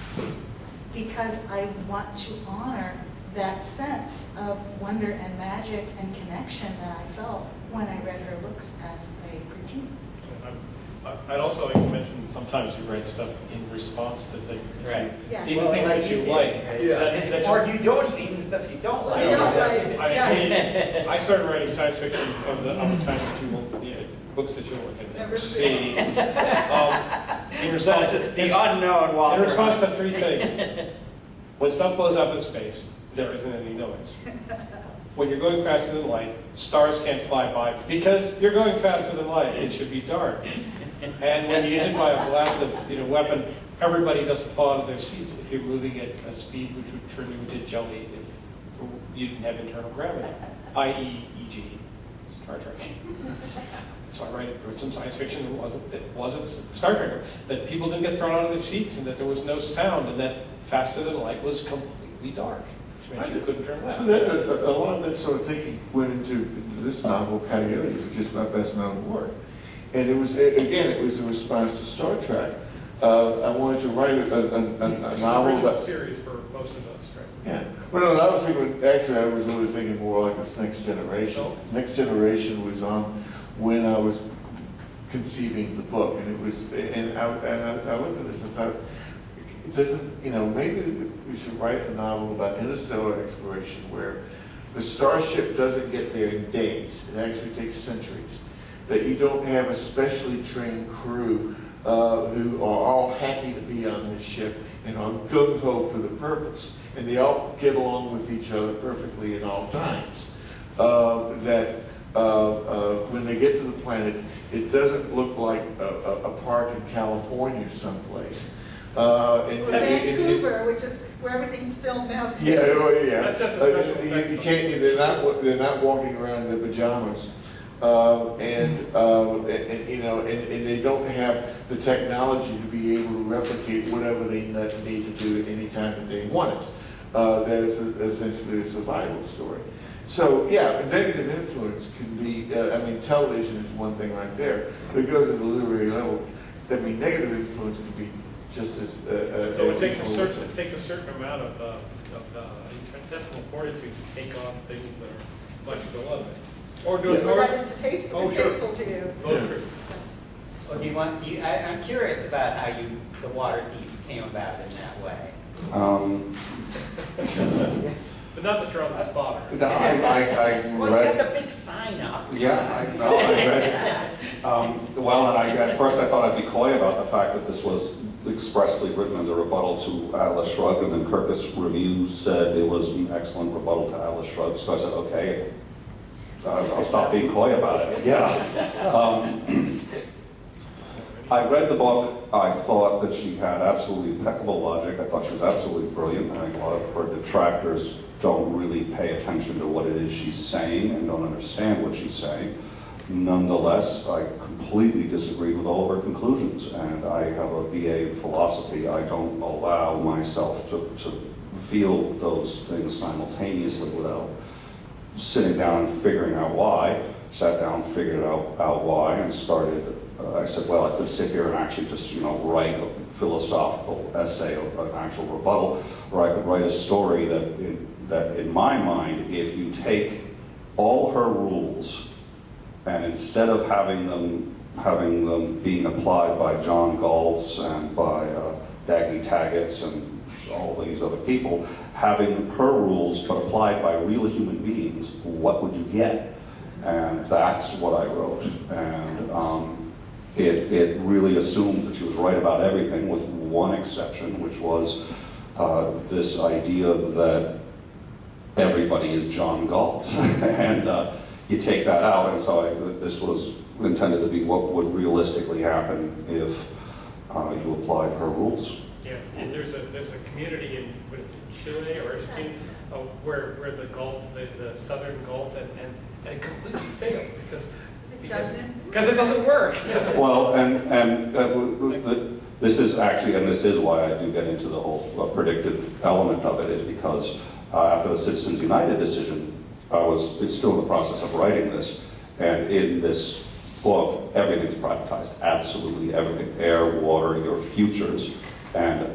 because I want to honor that sense of wonder and magic and connection that I felt when I read her books as a preteen. I'd also like to mention that sometimes you write stuff in response to things. Right. Yes. Even things that you like. Or you don't, even stuff you don't like. You don't like, yes. I started writing science fiction of the kinds that you won't, books that you'll never see. In response to The unknown Walter. In response to three things. When stuff blows up in space, there isn't any noise. When you're going faster than light, stars can't fly by because you're going faster than light. It should be dark. And when you get hit by a blast of weapon, everybody doesn't fall out of their seats if you're moving at a speed which would turn you into jelly if you didn't have internal gravity, i.e., e.g., Star Trek. So I wrote some science fiction that wasn't Star Trek, that people didn't get thrown out of their seats, and that there was no sound, and that faster than light was completely dark, which meant you couldn't turn left. A lot of that sort of thinking went into this novel, Coyote, which is my best known work. And it was, again, it was a response to Star Trek. I wanted to write a novel about series for most of us, right? Yeah. Well, no, I was thinking, actually, I was really thinking more like this Next Generation. Oh. Next Generation was on when I was conceiving the book, and it was, and I looked at this and thought, it doesn't, maybe we should write a novel about interstellar exploration where the starship doesn't get there in days. It actually takes centuries. That you don't have a specially trained crew who are all happy to relationship and are gung-ho for the purpose. And they all get along with each other perfectly at all times. When they get to the planet, it doesn't look like a park in California someplace. Vancouver, which is where everything's filmed now too. Yeah, oh, yeah. That's just a special effect. You can't. They're not walking around in their pajamas, and you know, and they don't have the technology to be able to replicate whatever they need to do at any time that they want it. That is essentially a survival story. So yeah, negative influence can be. I mean, television is one thing right there. But it goes at the literary level. I mean, negative influence can be just as. So it takes a certain amount of intestinal fortitude to take on things that are much beloved. Or do Or that is distasteful to you. Both true. Yes. Well, do you want? I'm curious about how the water thief came about in that way. But not that you're on the spot. I Well, read. he's got the big sign up. Yeah, I know. I read it. Well, and at first I thought I'd be coy about the fact that this was expressly written as a rebuttal to Atlas Shrugged, and then Kirkus Review said it was an excellent rebuttal to Atlas Shrugged. So I said, okay, I'll stop being coy about it. Yeah. I read the book. I thought that she had absolutely impeccable logic. I thought she was absolutely brilliant. I think a lot of her detractors don't really pay attention to what it is she's saying and don't understand what she's saying. Nonetheless, I completely disagree with all of her conclusions, and I have a BA in philosophy. I don't allow myself to feel those things simultaneously without sitting down and figuring out why. Sat down, figured out why, and started. I said, well, I could sit here and actually just, write a philosophical essay, an actual rebuttal, or I could write a story that in my mind, if you take all her rules and instead of having them being applied by John Galtz and by Dagny Taggart's and all these other people, having her rules but applied by real human beings, what would you get? And that's what I wrote. And it really assumes that she was right about everything, with one exception, which was this idea that everybody is John Galt. And you take that out, and so this was intended to be what would realistically happen if you applied her rules. Yeah, and there's a community in, what is it, Chile or Argentina, where the Southern Galt, and it completely failed because it doesn't work. Well, and this is actually, and this is why I do get into the whole predictive element of it, is because after the Citizens United decision, it's still in the process of writing this, and in this book, everything's privatized, absolutely everything, air, water, your futures, and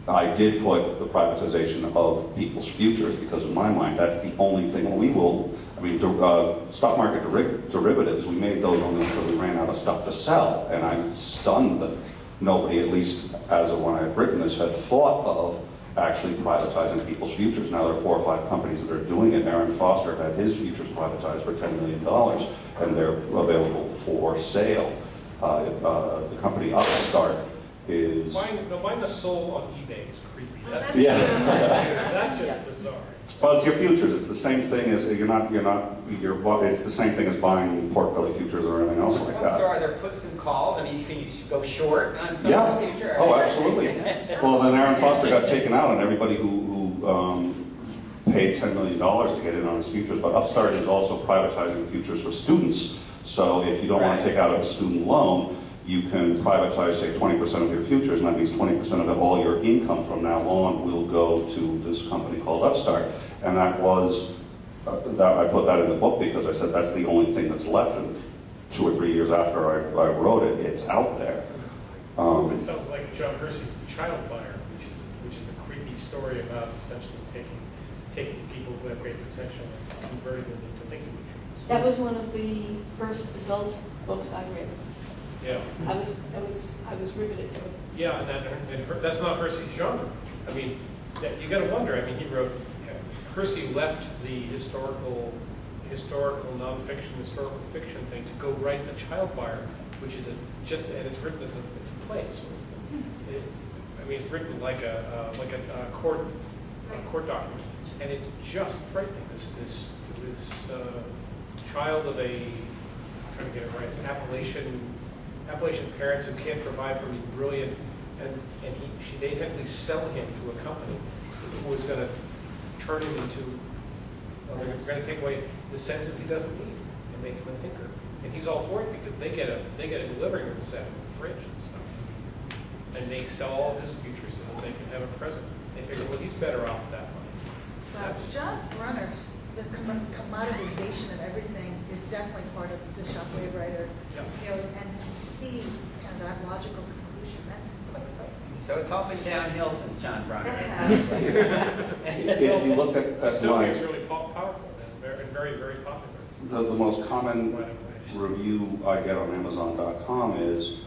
I did put the privatization of people's futures because in my mind, that's the only thing we will. I mean, stock market derivatives, we made those only because we ran out of stuff to sell. And I'm stunned that nobody, at least as of when I've written this, had thought of actually privatizing people's futures. Now there are 4 or 5 companies that are doing it. Aaron Foster had his futures privatized for $10 million, and they're available for sale. The company Upstart is... Buying a soul on eBay is creepy. That's Yeah. that's just bizarre. Well, it's your futures. It's the same thing as it's the same thing as buying pork belly futures or anything else like that. So are there puts and calls? I mean, can you go short on someone's future? Oh, absolutely. Well, then Aaron Foster got taken out, and everybody who paid $10 million to get in on his futures. But Upstart is also privatizing futures for students. So if you don't want to take out a student loan, you can privatize, say, 20% of your futures, and that means 20% of all your income from now on will go to this company called Upstart. And that was, I put that in the book because I said that's the only thing that's left. And 2 or 3 years after I wrote it, it's out there. It sounds like John Hersey's The Child Buyer, which is a creepy story about essentially taking people who have great potential and converting them into thinking machines. That was one of the first adult books I read. Yeah. I was riveted to it. Yeah, and that's not Hersey's genre. I mean, you got to wonder. I mean, he wrote. Hersey left the historical nonfiction, historical fiction thing to go write The Child Buyer, which is and it's written as a play sort of thing. I mean, it's written like a court document, and it's just frightening. This child of a, I'm trying to get it right, it's Appalachian parents who can't provide for him. He's brilliant, and they simply sell him to a company who is going to turn him into, they're going to take away the senses he doesn't need and make him a thinker. And he's all for it because they get a living room set, a fridge and stuff, and they sell all of his future so that they can have a present. They figure, well, he's better off that way. That's John Brunner's, the commoditization of everything is definitely part of the shockwave writer. Yeah. You know, and to see kind of that logical conclusion, that's quite frightening. So it's all been downhill since John Brunner. If you look at still my, is really powerful and very, very popular. the most common review I get on Amazon.com is,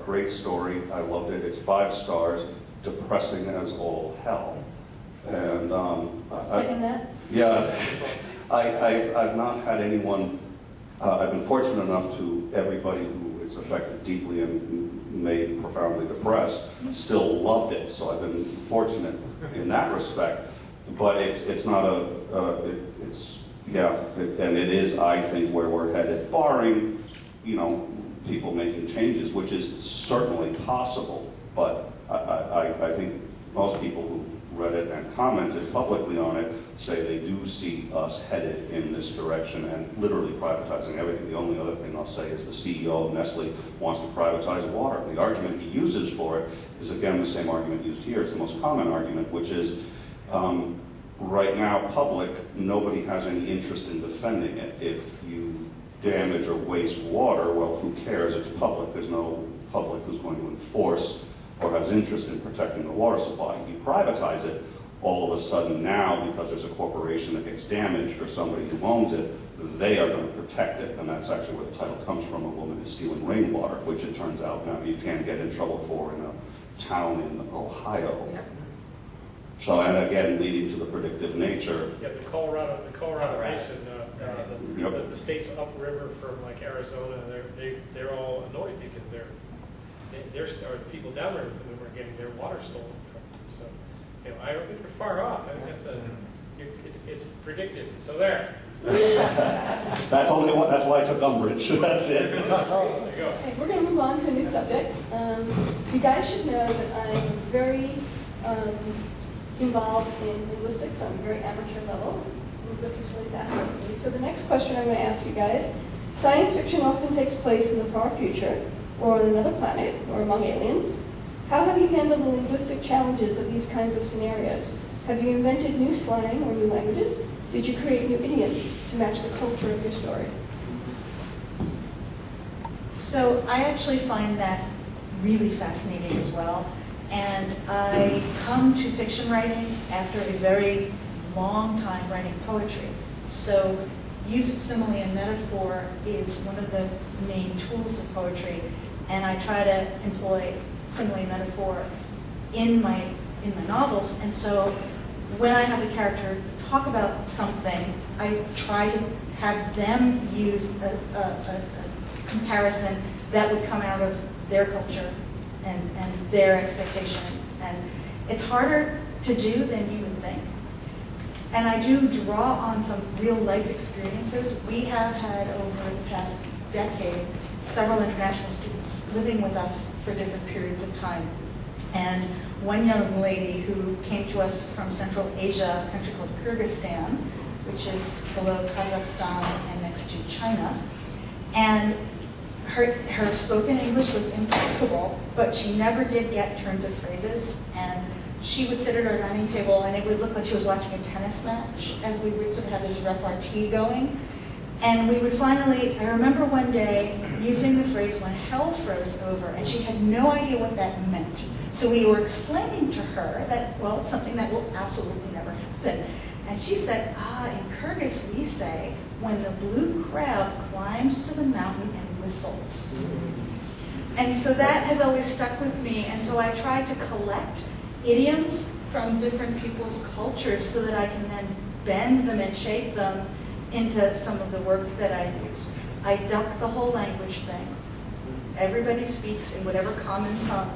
great story, I loved it, it's 5 stars, depressing as all hell. And Second that? yeah, I've not had anyone, I've been fortunate enough to everybody who it's affected deeply and made profoundly depressed still loved it, so I've been fortunate in that respect. But it's not and it is, I think, where we're headed, barring, people making changes, which is certainly possible. But I think most people who read it and commented publicly on it say they do see us headed in this direction and literally privatizing everything. The only other thing I'll say is the CEO of Nestle wants to privatize water. The argument he uses for it is, again, the same argument used here. It's the most common argument, which is, right now, public, nobody has any interest in defending it. If you damage or waste water, well, who cares? It's public. There's no public who's going to enforce or has interest in protecting the water supply. You privatize it, all of a sudden now, because there's a corporation that gets damaged or somebody who owns it, they are going to protect it. And that's actually where the title comes from, a woman is stealing rainwater, which it turns out now you can get in trouble for in a town in Ohio. So, and again, leading to the predictive nature. Yeah, the Colorado Basin, the states upriver from like Arizona, they're all annoyed because they're people downriver from them are getting their water stolen from them. So, I don't think we're far off. I think it's predicted. So there. That's why I took umbrage. That's it. There you go. Okay, we're going to move on to a new subject. You guys should know that I'm very involved in linguistics on a very amateur level. Linguistics really fascinates me. So the next question I'm going to ask you guys, science fiction often takes place in the far future, or on another planet, or among aliens. How have you handled the linguistic challenges of these kinds of scenarios? Have you invented new slang or new languages? Did you create new idioms to match the culture of your story? So I actually find that really fascinating as well. And I come to fiction writing after a very long time writing poetry. So use of simile and metaphor is one of the main tools of poetry. And I try to employ simile and metaphor in my novels. And so when I have the character talk about something, I try to have them use a comparison that would come out of their culture and their expectation. And it's harder to do than you would think. And I do draw on some real life experiences. We have had over the past decade several international students living with us for different periods of time. And one young lady who came to us from Central Asia, a country called Kyrgyzstan, which is below Kazakhstan and next to China. And her spoken English was impeccable, but she never did get turns of phrases. And she would sit at our dining table and it would look like she was watching a tennis match as we would sort of have this repartee going. And we would finally, I remember one day using the phrase when hell froze over, and she had no idea what that meant. So we were explaining to her that, well, it's something that will absolutely never happen. And she said, in Kyrgyz we say, when the blue crab climbs to the mountain and whistles. And so that has always stuck with me, and so I try to collect idioms from different people's cultures so that I can then bend them and shape them into some of the work that I use. I duck the whole language thing. Everybody speaks in whatever common tongue,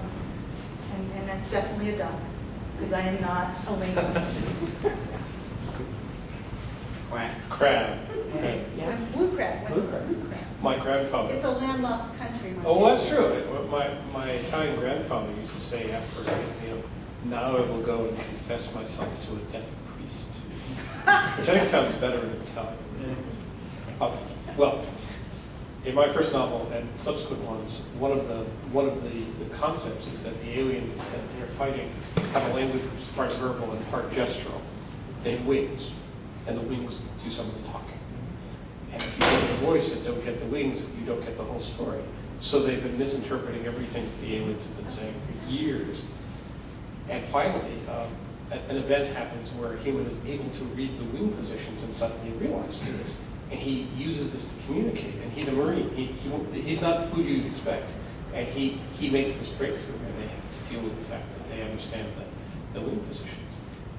and And it's definitely a duck, because I am not a linguist. Quack. Crab. Blue crab. Blue crab. My grandfather. It's a landlocked country. Oh, well, that's true. My Italian grandfather used to say after, now I will go and confess myself to a deaf priest. Which I think sounds better in Italian. Well, in my first novel and subsequent ones, one of the concepts is that the aliens that they're fighting have a language which is part verbal and part gestural. They have wings, and the wings do some of the talking. And if you get the voice and don't get the wings, you don't get the whole story. So they've been misinterpreting everything that the aliens have been saying for years. And finally, an event happens where a human is able to read the wing positions and suddenly realizes this. And he uses this to communicate. And he's a Marine. He's not who you'd expect. And he makes this breakthrough, and they have to deal with the fact that they understand the wing positions.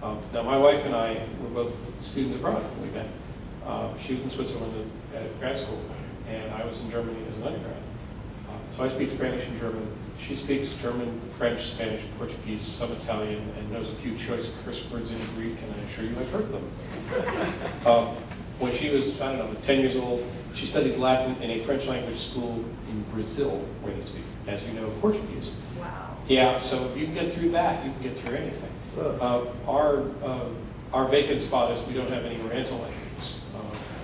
Now, my wife and I were both students abroad when we met. She was in Switzerland at grad school, and I was in Germany as an undergrad. So I speak Spanish and German. She speaks German, French, Spanish, Portuguese, some Italian, and knows a few choice curse words in Greek, and I assure you I've heard them. When she was, 10 years old, she studied Latin in a French language school in Brazil, where they speak, as you know, Portuguese. Wow. Yeah, so if you can get through that, you can get through anything. Our vacant spot is we don't have any Oriental languages.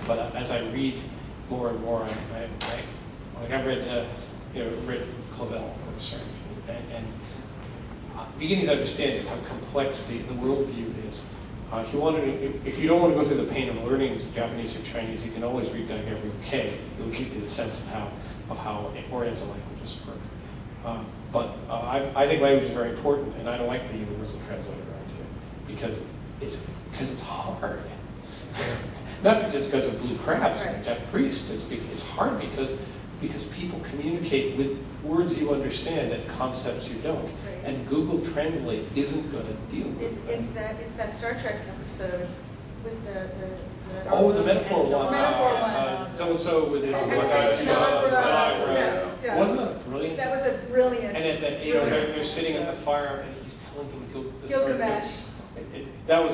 But as I read more and more, I've read Clavel or Sartre, and beginning to understand just how complex the worldview is. If you don't want to go through the pain of learning Japanese or Chinese, you can always read Geiger K. It'll give you the sense of how Oriental languages work. But I think language is very important, and I don't like the universal translator idea because it's hard. Not just because of blue crabs and deaf priests. It's hard because people communicate with words you understand and concepts you don't. Right. And Google Translate isn't going to deal with It's that Star Trek episode with the metaphor one. So-and-so with his Niagara. Yes. Wasn't that brilliant? That was a brilliant. And they're sitting at the fire, and he's telling him Gilgamesh. That was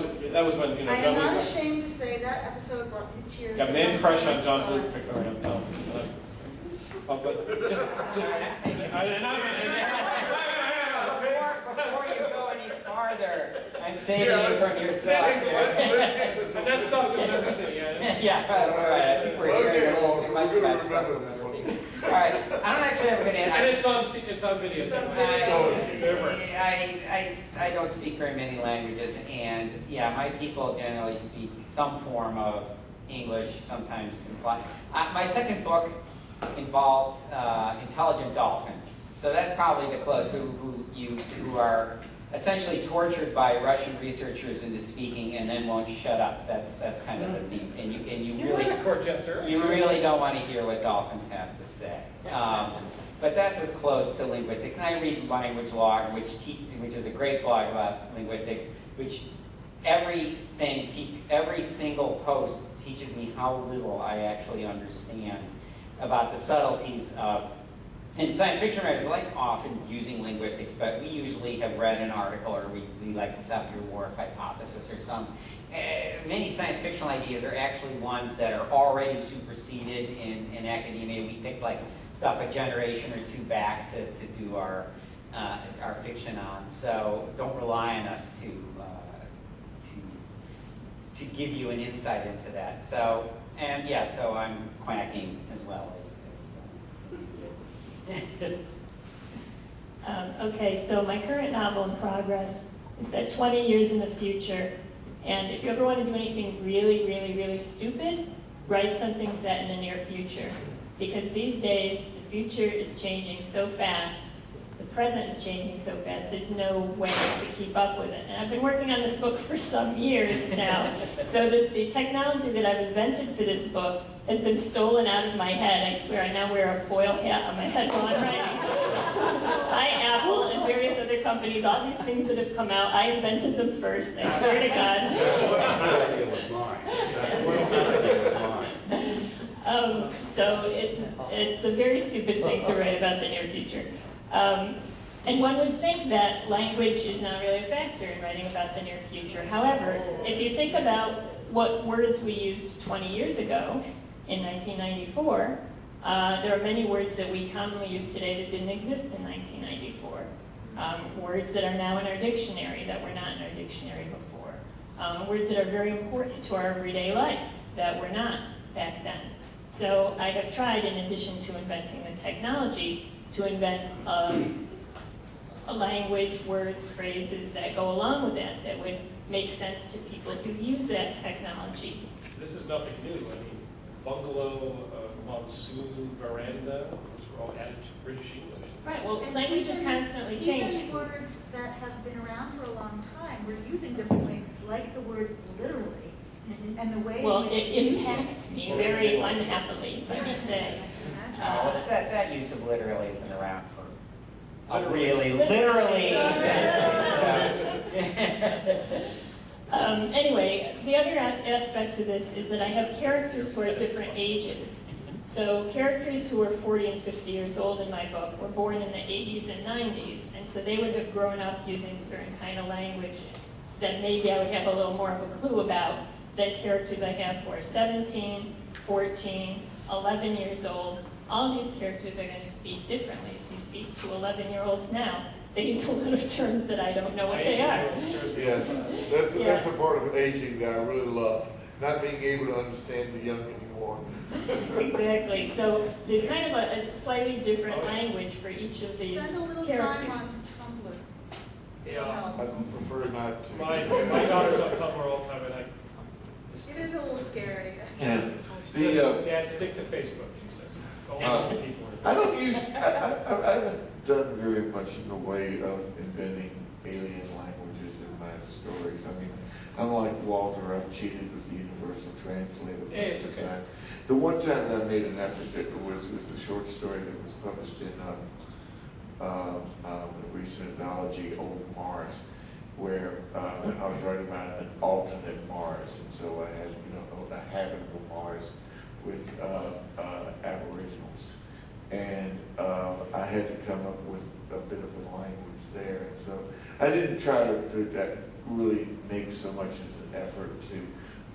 when I am not ashamed to say that episode brought me tears. Got man crush on John Luke Picard, I'm telling you. But Before you go any farther, I'm saving you from yourself. And that's stuff you'll never see, yeah. Yeah, that's right. I think we're hearing a little too much about stuff. All right, I don't actually have a good answer. And it's on video. I don't speak very many languages, and yeah, my people generally speak some form of English, sometimes implied. My second book involved intelligent dolphins, so that's probably the close who are essentially tortured by Russian researchers into speaking and then won't shut up. That's kind of the theme, and you really don't want to hear what dolphins have to say. But that's as close to linguistics. And I read Language Log, which is a great blog about linguistics, which every single post teaches me how little I actually understand about the subtleties of. And science fiction writers like often using linguistics, but we usually have read an article or we like the Sapir-Whorf hypothesis or some. Many science fictional ideas are actually ones that are already superseded in academia. We pick like stuff a generation or two back to do our fiction on. So don't rely on us to give you an insight into that. So I'm quacking as well as Okay, so my current novel in progress is set 20 years in the future, and if you ever want to do anything really, really, really stupid, write something set in the near future. Because these days, the future is changing so fast, the present is changing so fast, there's no way to keep up with it. And I've been working on this book for some years now, so the technology that I've invented for this book has been stolen out of my head. I swear, I now wear a foil hat on my head while I'm writing. I, Apple, and various other companies, all these things that have come out, I invented them first, I swear to God. That idea was mine. So it's a very stupid thing to write about the near future. And one would think that language is not really a factor in writing about the near future. However, if you think about what words we used 20 years ago, in 1994, there are many words that we commonly use today that didn't exist in 1994. Words that are now in our dictionary that were not in our dictionary before. Words that are very important to our everyday life that were not back then. So I have tried, in addition to inventing the technology, to invent a language, words, phrases that go along with that would make sense to people who use that technology. This is nothing new. I mean, bungalow, monsoon, veranda, those were all added to British English. Right, well, And language is even- constantly changing. Even words that have been around for a long time, we're using differently, like the word literally, Mhm. and the way Well, in which it we use impacts me very unhappily, let me Yes. say. Well, that use of literally has been around for Literally. literally centuries. Anyway, the other aspect to this is that I have characters who are different ages. So characters who are 40 and 50 years old in my book were born in the 80s and 90s, and so they would have grown up using certain kind of language that maybe I would have a little more of a clue about than characters I have who are 17, 14, 11 years old. All these characters are going to speak differently. If you speak to 11-year-olds now, they use a lot of terms that I don't know what they are. Yes, that's a part of aging that I really love, not being able to understand the young anymore. Exactly. So there's kind of a slightly different language for each of these Spend a little time on characters. Tumblr. Yeah. I prefer not to. My daughter's on Tumblr all the time, and I just... It is a little scary. Yeah. Dad, stick to Facebook, she says. Go on with people. I don't use, I haven't done very much in the way of inventing alien languages in my stories. I mean, unlike Walter, I've cheated with the Universal Translator. Hey, it's okay. The one time that I made an effort that was a short story that was published in a recent anthology, Old Mars, where I was writing about an alternate Mars, and so I had, a habitable Mars with aboriginals. And I had to come up with a bit of a language there. And so I didn't try to really make so much as an effort to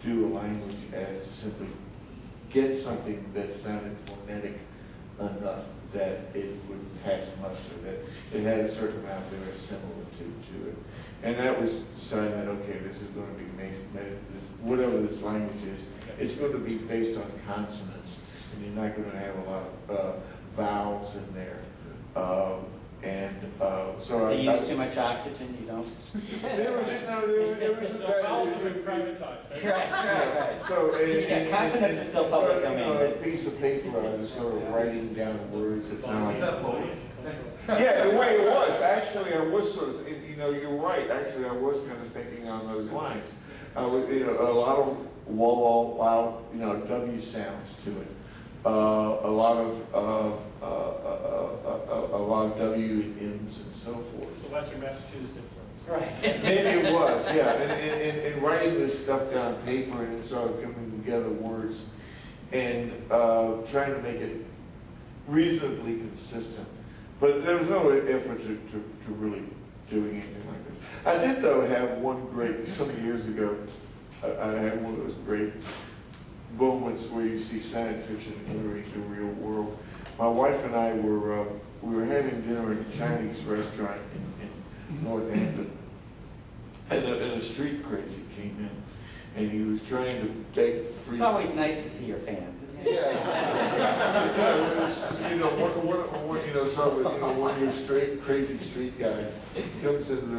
do a language as to simply get something that sounded phonetic enough that it would pass muster, that it had a certain amount of verisimilitude to it. And that was deciding that, okay, this is going to be whatever this language is, it's going to be based on consonants, and you're not going to have a lot of vowels in there. So you use too much oxygen, you don't? There was The vowels have been privatized. Right. So, consonants are still public domain. A piece of paper, I was sort of writing down words that sound like. Yeah. Yeah, the way it was. Actually, I was sort of, you're right. Actually, I was kind of thinking on those lines. A lot of wow, W sounds to it. A lot of W and M's and so forth. It's the Western Massachusetts influence. Right. Maybe it was, yeah. And writing this stuff down on paper and sort of coming together words and trying to make it reasonably consistent. But there was no effort to really doing anything like this. I did, though, have one great, some years ago, I had one of those great moments where you see science fiction entering the real world. My wife and I we were having dinner at a Chinese restaurant in Northampton, and a street crazy came in, and he was trying to beg free. It's always nice to see your fans, isn't it? Yeah. One of your crazy street guys comes into the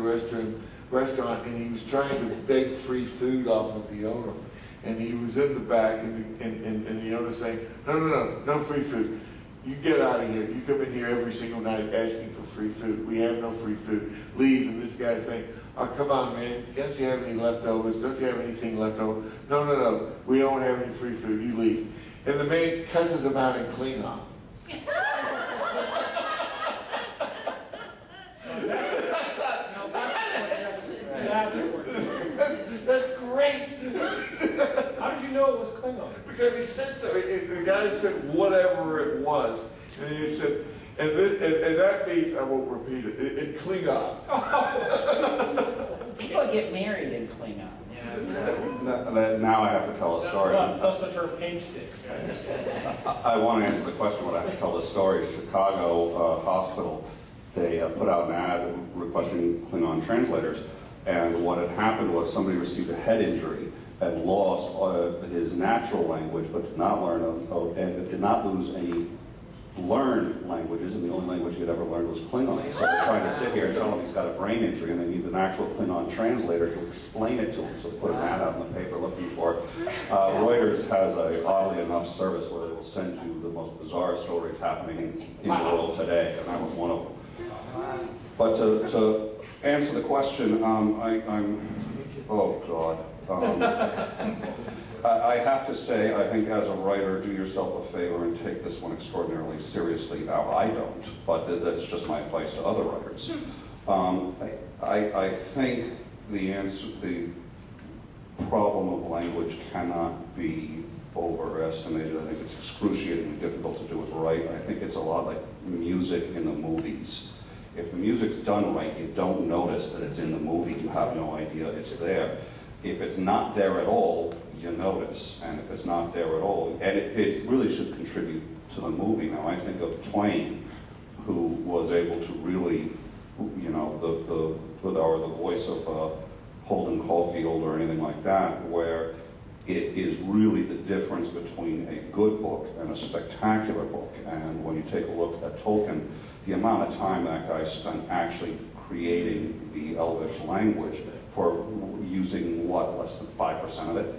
restaurant, and he was trying to beg free food off of the owner. And he was in the back, and the owner saying, no free food. You get out of here. You come in here every single night asking for free food. We have no free food. Leave. And this guy's saying, oh, come on, man. Don't you have any leftovers? Don't you have anything left over? No. We don't have any free food. You leave. And the man cusses him out in Klingon. That's great. How did you know it was Klingon? Because he said so. The guy said whatever it was, and he said, And that means, I won't repeat it, in Klingon. People get married in Klingon. Now I have to tell a story. Plus the term paint sticks. I want to answer the question, but I have to tell the story. Chicago Hospital, they put out an ad requesting Klingon translators, and what had happened was somebody received a head injury and lost his natural language, but did not learn and did not lose any learned languages, and the only language he had ever learned was Klingon. So they're trying to sit here and tell him he's got a brain injury, and they need an actual Klingon translator to explain it to him. So they put an ad out in the paper looking for it. Reuters has a, oddly enough, service where they will send you the most bizarre stories happening in the world today, and that was one of them. But to answer the question, oh God. I have to say, I think as a writer, do yourself a favor and take this one extraordinarily seriously. Now, I don't, but that's just my advice to other writers. I think the problem of language cannot be overestimated. I think it's excruciatingly difficult to do it right. I think it's a lot like music in the movies. If the music's done right, you don't notice that it's in the movie. You have no idea it's there. If it's not there at all, you notice. And if it's not there at all, and it really should contribute to the movie. Now, I think of Twain, who was able to really, you know, the voice of Holden Caulfield or anything like that, where it is really the difference between a good book and a spectacular book. And when you take a look at Tolkien, the amount of time that guy spent actually creating the Elvish language for using, what, less than 5% of it.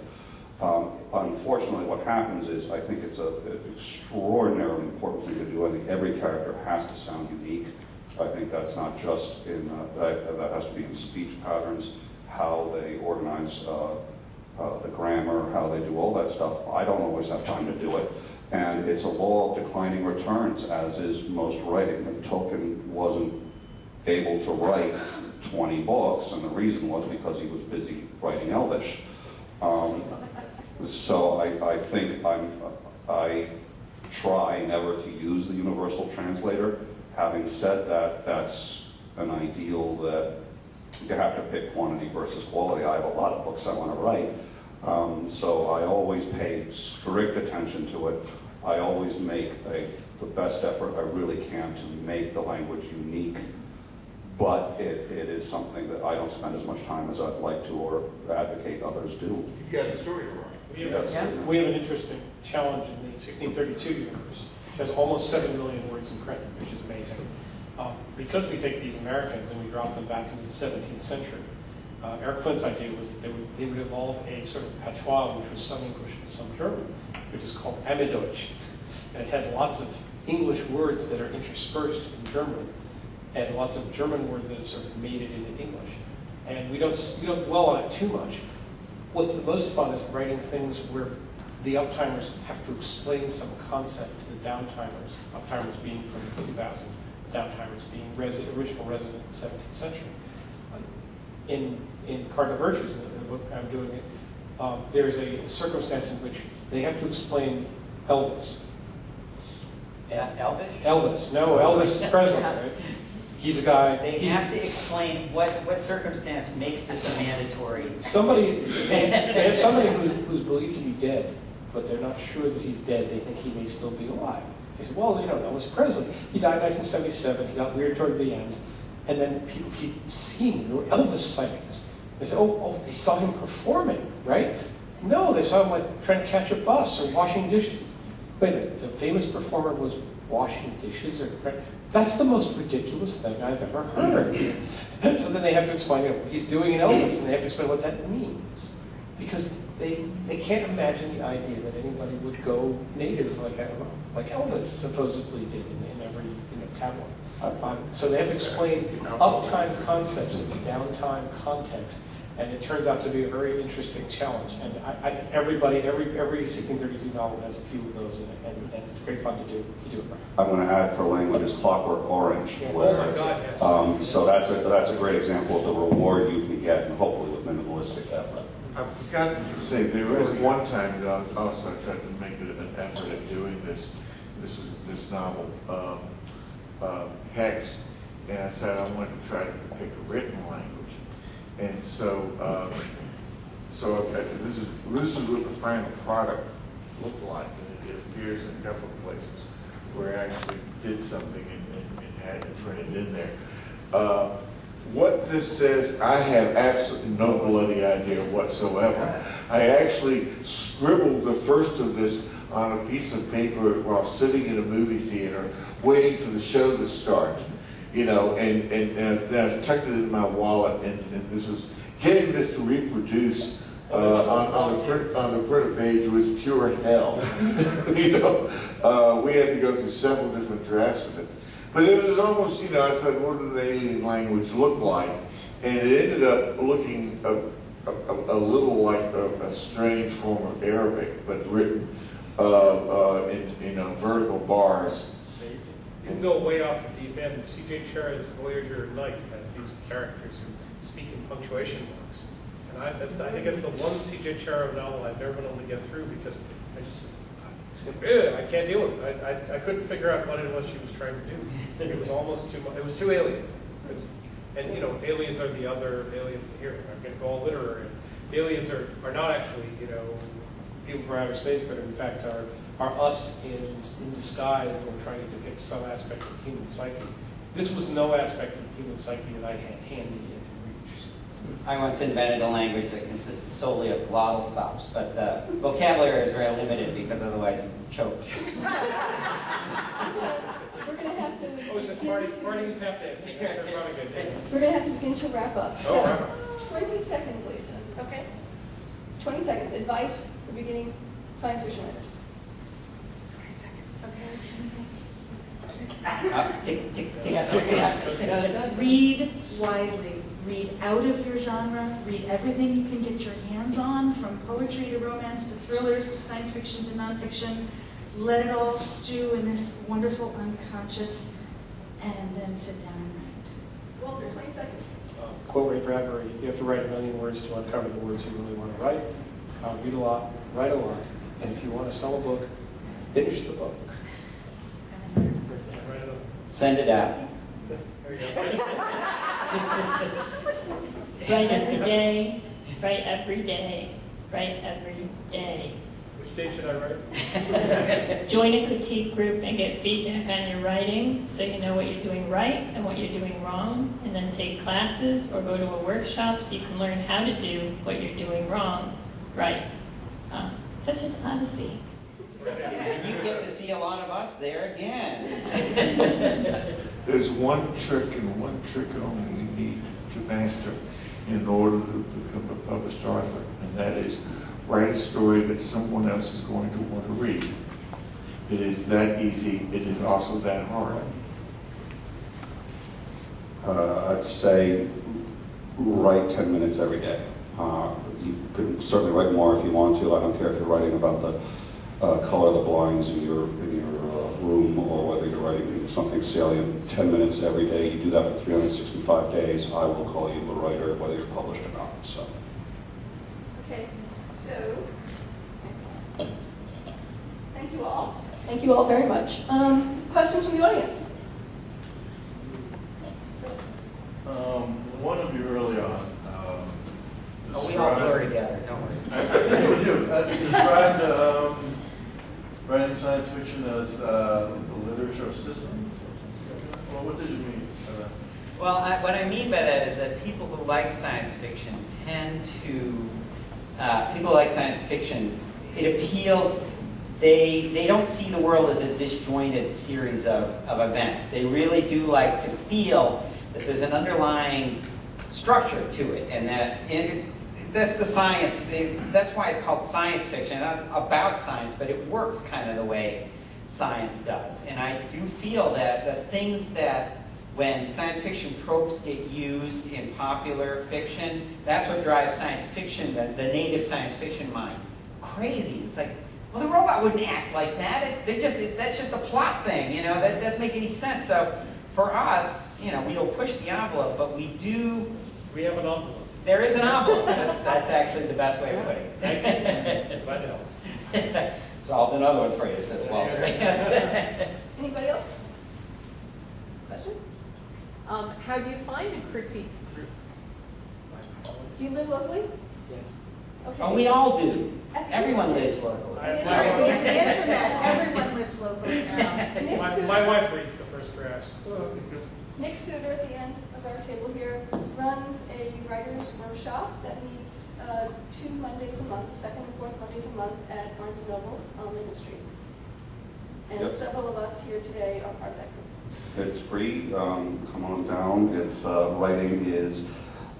Unfortunately, what happens is, I think it's an extraordinarily important thing to do. I think every character has to sound unique. I think that's not just in, that has to be in speech patterns, how they organize the grammar, how they do all that stuff. I don't always have time to do it. And it's a law of declining returns, as is most writing. And Tolkien wasn't able to write 20 books, and the reason was because he was busy writing Elvish. So I think I try never to use the universal translator. Having said that, that's an ideal that you have to pick quantity versus quality. I have a lot of books I want to write, so I always pay strict attention to it. I always make the best effort I really can to make the language unique, but it is something that I don't spend as much time as I'd like to or advocate others do. You got a story to write. We have an interesting challenge in the 1632 universe, which has almost 7 million words in print, which is amazing. Because we take these Americans and we drop them back into the 17th century, Eric Flint's idea was that they would evolve a sort of patois, which was some English and some German, which is called Amideutsch. And it has lots of English words that are interspersed in German, and lots of German words that have sort of made it into English. And we don't dwell on it too much. What's the most fun is writing things where the uptimers have to explain some concept to the downtimers, uptimers being from 2000, downtimers being original resident in the 17th century. In Cardinal Virtues, in the book I'm doing it, there's a circumstance in which they have to explain Elvis. Elvish? Elvis. No, Elvis Presley, right? He's a guy. They have to explain what circumstance makes this a mandatory. They have somebody who's believed to be dead, but they're not sure that he's dead. They think he may still be alive. They say, well, you know, Elvis Presley. He died in 1977. He got weird toward the end. And then people keep seeing, there were Elvis sightings. They say, oh, they saw him performing, right? No, they saw him like trying to catch a bus or washing dishes. Wait a minute, the famous performer was washing dishes? That's the most ridiculous thing I've ever heard. So then they have to explain, you know, he's doing an Elvis, and they have to explain what that means. Because they can't imagine the idea that anybody would go native like Elvis supposedly did in every tabloid. So they have to explain uptime concepts in the downtime context, and it turns out to be a very interesting challenge. And I think every 1632 novel has a few of those in it, and it's great fun to do. You do it right. I'm going to add for language is Clockwork Orange. Yeah. Where, oh my God, yes. So that's a great example of the reward you can get, and hopefully with minimalistic effort. I forgot to say, there is one time that I also tried to make an effort at doing this novel. hex, and I said I wanted to try to pick a written language. And so, this is what the final product looked like, and it appears in a couple of places where I actually did something and had it printed in there. What this says, I have absolutely no bloody idea whatsoever. I actually scribbled the first of this on a piece of paper while sitting in a movie theater, waiting for the show to start, you know, and then I tucked it in my wallet, and this was, getting this to reproduce on the printed page was pure hell. You know, we had to go through several different drafts of it. But it was almost, you know, I said, what did the alien language look like? And it ended up looking a little like a strange form of Arabic, but written in vertical bars. You can go way off the deep end. C.J. Cherry's Voyager Night has these characters who speak in punctuation marks. And I think it's the one C.J. Cherry novel I've never been able to get through because I can't deal with it. I couldn't figure out what it was she was trying to do. It was almost too much. It was too alien. And you know, aliens are the other aliens here. I'm going to go all literary. Aliens are not actually, you know, people from outer space, but in fact are us in disguise, and we're trying to depict some aspect of human psyche. This was no aspect of human psyche that I had handy in reach. I once invented a language that consisted solely of glottal stops, but the vocabulary is very limited because otherwise you choke. We're going to have to. Oh, it's a party tap dancing. We're going to have to begin to wrap up. So, Oh, wrap up. 20 seconds, Lisa. Okay. 20 seconds. Advice for beginning science fiction writers. 20 seconds, okay. Tick, tick, tick. Read widely. Read out of your genre. Read everything you can get your hands on, from poetry to romance to thrillers to science fiction to nonfiction. Let it all stew in this wonderful unconscious, and then sit down and write. Walter, 20 seconds. Quote Ray Bradbury, you have to write a million words to uncover the words you really want to write. Read a lot, write a lot, and if you want to sell a book, finish the book. Send it out. Write every day, write every day, write every day. Which date should I write? Join a critique group and get feedback on your writing so you know what you're doing right and what you're doing wrong, and then take classes or go to a workshop so you can learn how to do what you're doing wrong right. Such as Odyssey. And you get to see a lot of us there again. There's one trick and one trick only you need to master in order to become a published author, and that is write a story that someone else is going to want to read. It is that easy. It is also that hard. I'd say write 10 minutes every day. You can certainly write more if you want to. I don't care if you're writing about the color of the blinds in your room or whether you're writing something salient. 10 minutes every day. You do that for 365 days. I will call you a writer, whether you're published or not. So. Okay, so thank you all. Thank you all very much. Questions from the audience? One of you early on We all blur together, don't worry. described writing science fiction as the literature system. Well, what did you mean by that? Well, what I mean by that is that people who like science fiction tend to, it appeals, they don't see the world as a disjointed series of events. They really do like to feel that there's an underlying structure to it, and that's the science. That's why it's called science fiction, not about science, but it works kind of the way science does. And I do feel that the things that, when science fiction tropes get used in popular fiction, that's what drives science fiction, the native science fiction mind, crazy. It's like, well, the robot wouldn't act like that. That's just a plot thing, you know. That doesn't make any sense. So for us, you know, we'll push the envelope, but we have an envelope. There is an envelope. That's actually the best way of putting it. Thank you. Glad to help. Solved another one for you, says Walter. Anybody else? Questions? How do you find a critique group? Do you live locally? Yes. Okay. Oh, we all do. At the Everyone internet. lives locally. Right, with the internet, everyone lives locally now. Nick My Soutter, wife reads the first drafts. Nick Soutter at the end of our table here runs a writer's workshop that meets 2 Mondays a month, the second and fourth Mondays a month at Barnes & Noble on Main Street. And Yep. several of us here today are part of that group. It's free, come on down. It's, writing is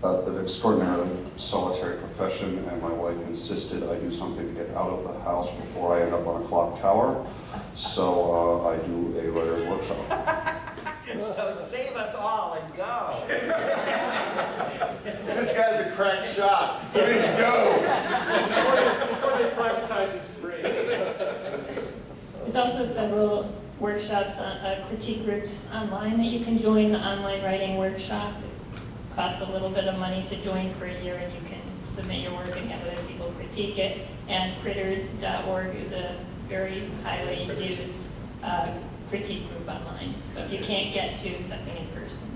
an extraordinarily solitary profession, and my wife insisted I do something to get out of the house before I end up on a clock tower. So I do a writer's workshop. So save us all and go. This guy's a crack shot. Please go. Before they privatize, it's free. There's also several workshops, critique groups online that you can join. The online writing workshop costs a little bit of money to join for a year, and you can submit your work and have other people critique it. And critters.org is a very highly used critique group online. So if you can't get to something in person.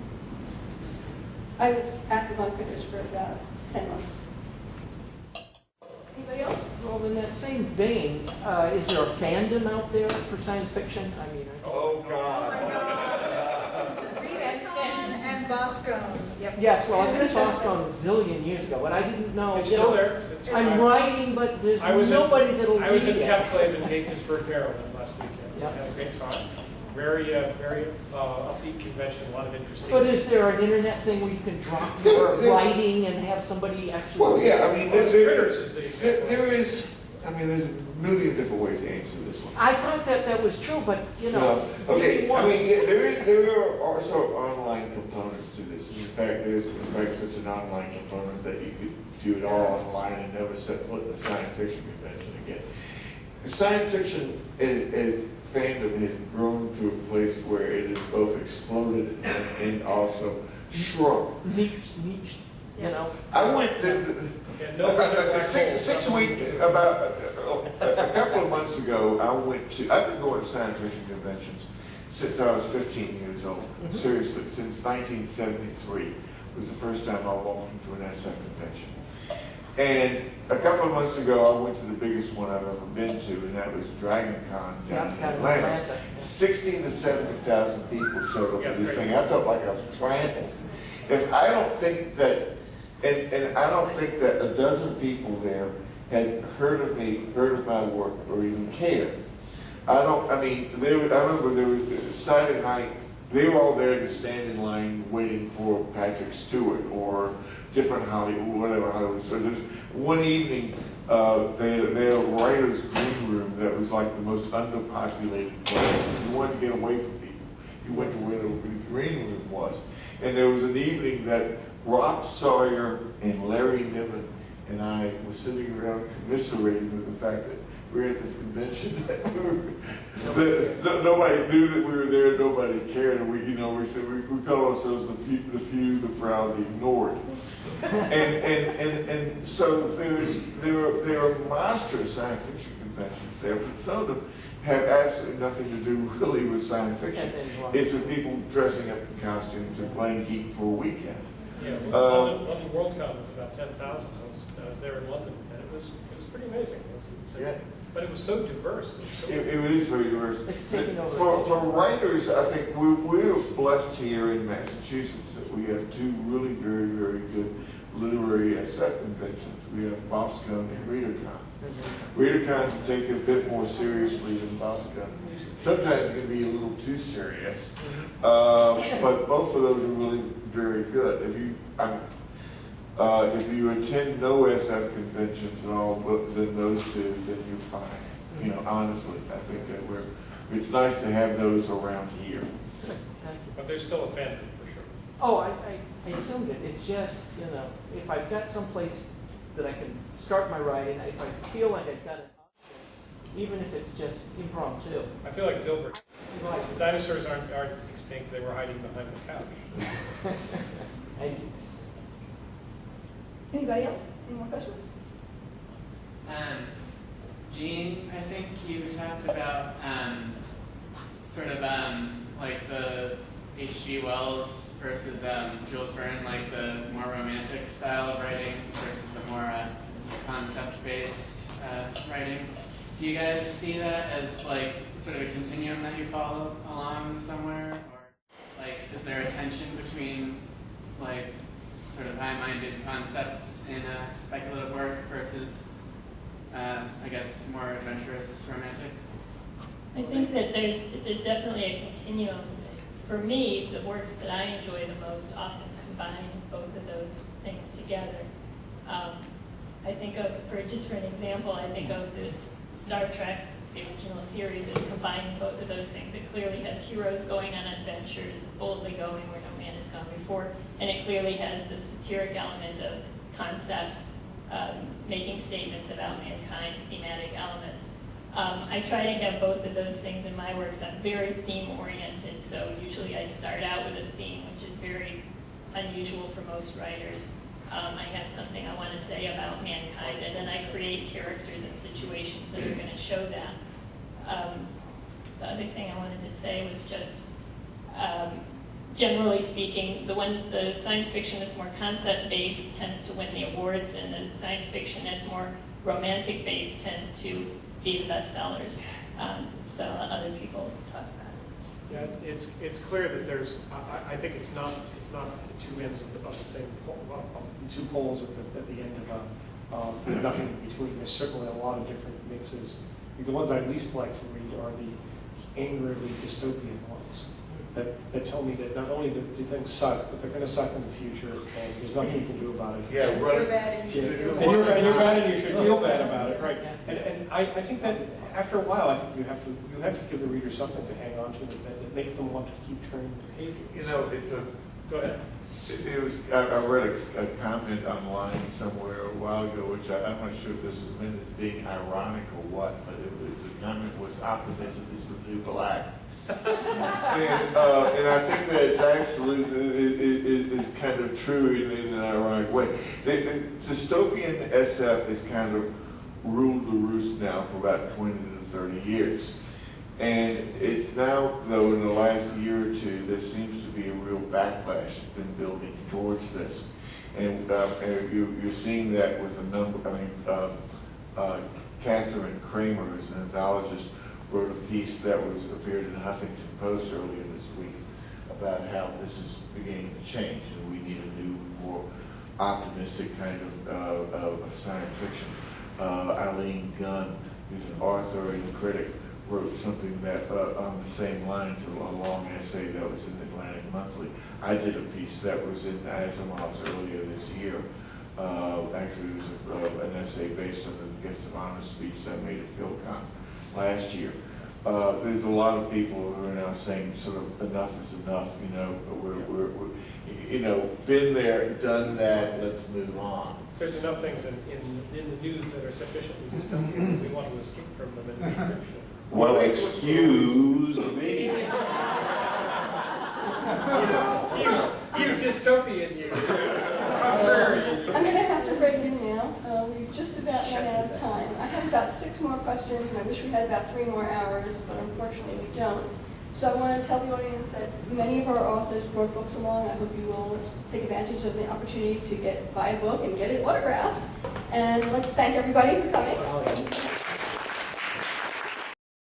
I was active on Critters for about 10 months. Anybody else? Well, in that same vein, is there a fandom out there for science fiction? I mean, Oh, God. And Boscone. yes, well, I've been at Boston a zillion years ago, and I didn't know. It's you still know, there. I'm writing, but there's nobody that'll read it. I was at Kepler in Gaithersburg, Maryland last weekend. Yeah. Had a great time. Very upbeat convention, a lot of interesting. But is there an internet thing where you can drop your writing and have somebody actually? Well, yeah, I mean, Critters is the there is, I mean, there's a million different ways to answer this one. I thought that was true, but you know. Okay, maybe one. I mean, yeah, there are also online components to this. In fact, there's such an online component that you could do it all online and never set foot in a science fiction convention again. Science fiction is fandom has grown to a place where it has both exploded and also shrunk. Niche, you know. I went no, 6 weeks, about a couple of months ago, I've been going to science fiction conventions since I was 15 years old. Seriously, since 1973 was the first time I walked into an SF convention. And a couple of months ago, I went to the biggest one I've ever been to, and that was Dragon Con down in Atlanta. 60,000 to 70,000 people showed up at this thing. I felt like I was trampled. And I don't think that, and I don't think that a dozen people there had heard of me, heard of my work, or even cared. I remember there was Saturday night, they were all there to stand in line waiting for Patrick Stewart or different Hollywood, whatever Hollywood. So there's one evening, they had a writer's green room that was like the most underpopulated place. If you wanted to get away from people, you went to where the green room was. And there was an evening that Rob Sawyer and Larry Niven and I were sitting around commiserating with the fact that we were at this convention that nobody knew that we were there, nobody cared, and we said we call ourselves the few, the proud, the ignored. And so there are monstrous science fiction conventions there, but some of them have absolutely nothing to do really with science fiction. It's with people dressing up in costumes and playing geek for a weekend. Yeah, London World Cup was about 10,000. I was there in London, and it was pretty amazing. But it was so diverse. It is very diverse. It's taking over. For writers, I think we're blessed here in Massachusetts that we have two really very, very good literary SF conventions. We have Boscone and ReaderCon. ReaderCon's taken a bit more seriously than Boscone. Sometimes it can be a little too serious, but both of those are really very good. If you attend no SF conventions at all, then those two, then you're fine. Honestly, I think that it's nice to have those around here. Thank you. But there's still a fandom for sure. Oh, I assumed it. It's just, if I've got some place that I can start my writing, if I feel like I've got an option, even if it's just impromptu. I feel like Dilbert. Right. The dinosaurs aren't extinct, they were hiding behind the couch. Thank you. Anybody else? Any more questions? Jean, I think you talked about like the H.G. Wells versus Jules Verne, like the more romantic style of writing versus the more concept-based writing. Do you guys see that as like sort of a continuum that you follow along somewhere, or like is there a tension between like sort of high-minded concepts in a speculative work versus I guess more adventurous romantic? I think that there's definitely a continuum. For me, the works that I enjoy the most often combine both of those things together. I think of, for an example, I think of this Star Trek, the original series, as combining both of those things. It clearly has heroes going on adventures, boldly going where no man has gone before, and it clearly has the satiric element of concepts, making statements about mankind, thematic elements. I try to have both of those things in my works. I'm very theme-oriented, so usually I start out with a theme, which is very unusual for most writers. I have something I want to say about mankind, and then I create characters and situations that are going to show that. The other thing I wanted to say was just, generally speaking, the science fiction that's more concept-based tends to win the awards, and the science fiction that's more romantic-based tends to be the bestsellers. So other people talk about it. Yeah, it's clear that there's. I think it's not two ends of the same pole, two poles at the end of nothing in between. There's certainly a lot of different mixes. The ones I least like to read are the angrily dystopian ones that tell me that not only do things suck, but they're going to suck in the future, and there's nothing you can do about it. Yeah, right. You're bad and you should feel And you're bad and you should feel bad about it, right? And I think that after a while, I think you have to give the reader something to hang on to that makes them want to keep turning the pages. You know, it's a. Go ahead. It was. I read a comment online somewhere a while ago, which I'm not sure if this was meant as being ironic or what, but the comment was, "Optimism is the new black." and I think that it's absolutely is kind of true in an ironic way. The dystopian SF has kind of ruled the roost now for about 20 to 30 years. And it's now, though, in the last year or two, there seems to be a real backlash that's been building towards this. And you're seeing that with a number, Catherine Kramer, who's an anthologist, wrote a piece that appeared in the Huffington Post earlier this week about how this is beginning to change and we need a new, more optimistic kind of science fiction. Eileen Gunn, who's an author and critic, wrote something that on the same lines, a long essay that was in the Atlantic Monthly. I did a piece that was in Asimov's earlier this year. Actually, it was an essay based on the guest of honor speech that I made at PhilCon last year. There's a lot of people who are now saying sort of enough is enough. You know, we're been there, done that. Let's move on. There's enough things in the news that are sufficiently dystopian that we want to escape from them and read fiction. Well, excuse me. You dystopian, you. Contrarian, you. I'm going to have to break in now. We've just about run out of time. I have about 6 more questions, and I wish we had about 3 more hours, but unfortunately we don't. So I want to tell the audience that many of our authors brought books along. I hope you will take advantage of the opportunity to buy a book and get it autographed. And let's thank everybody for coming.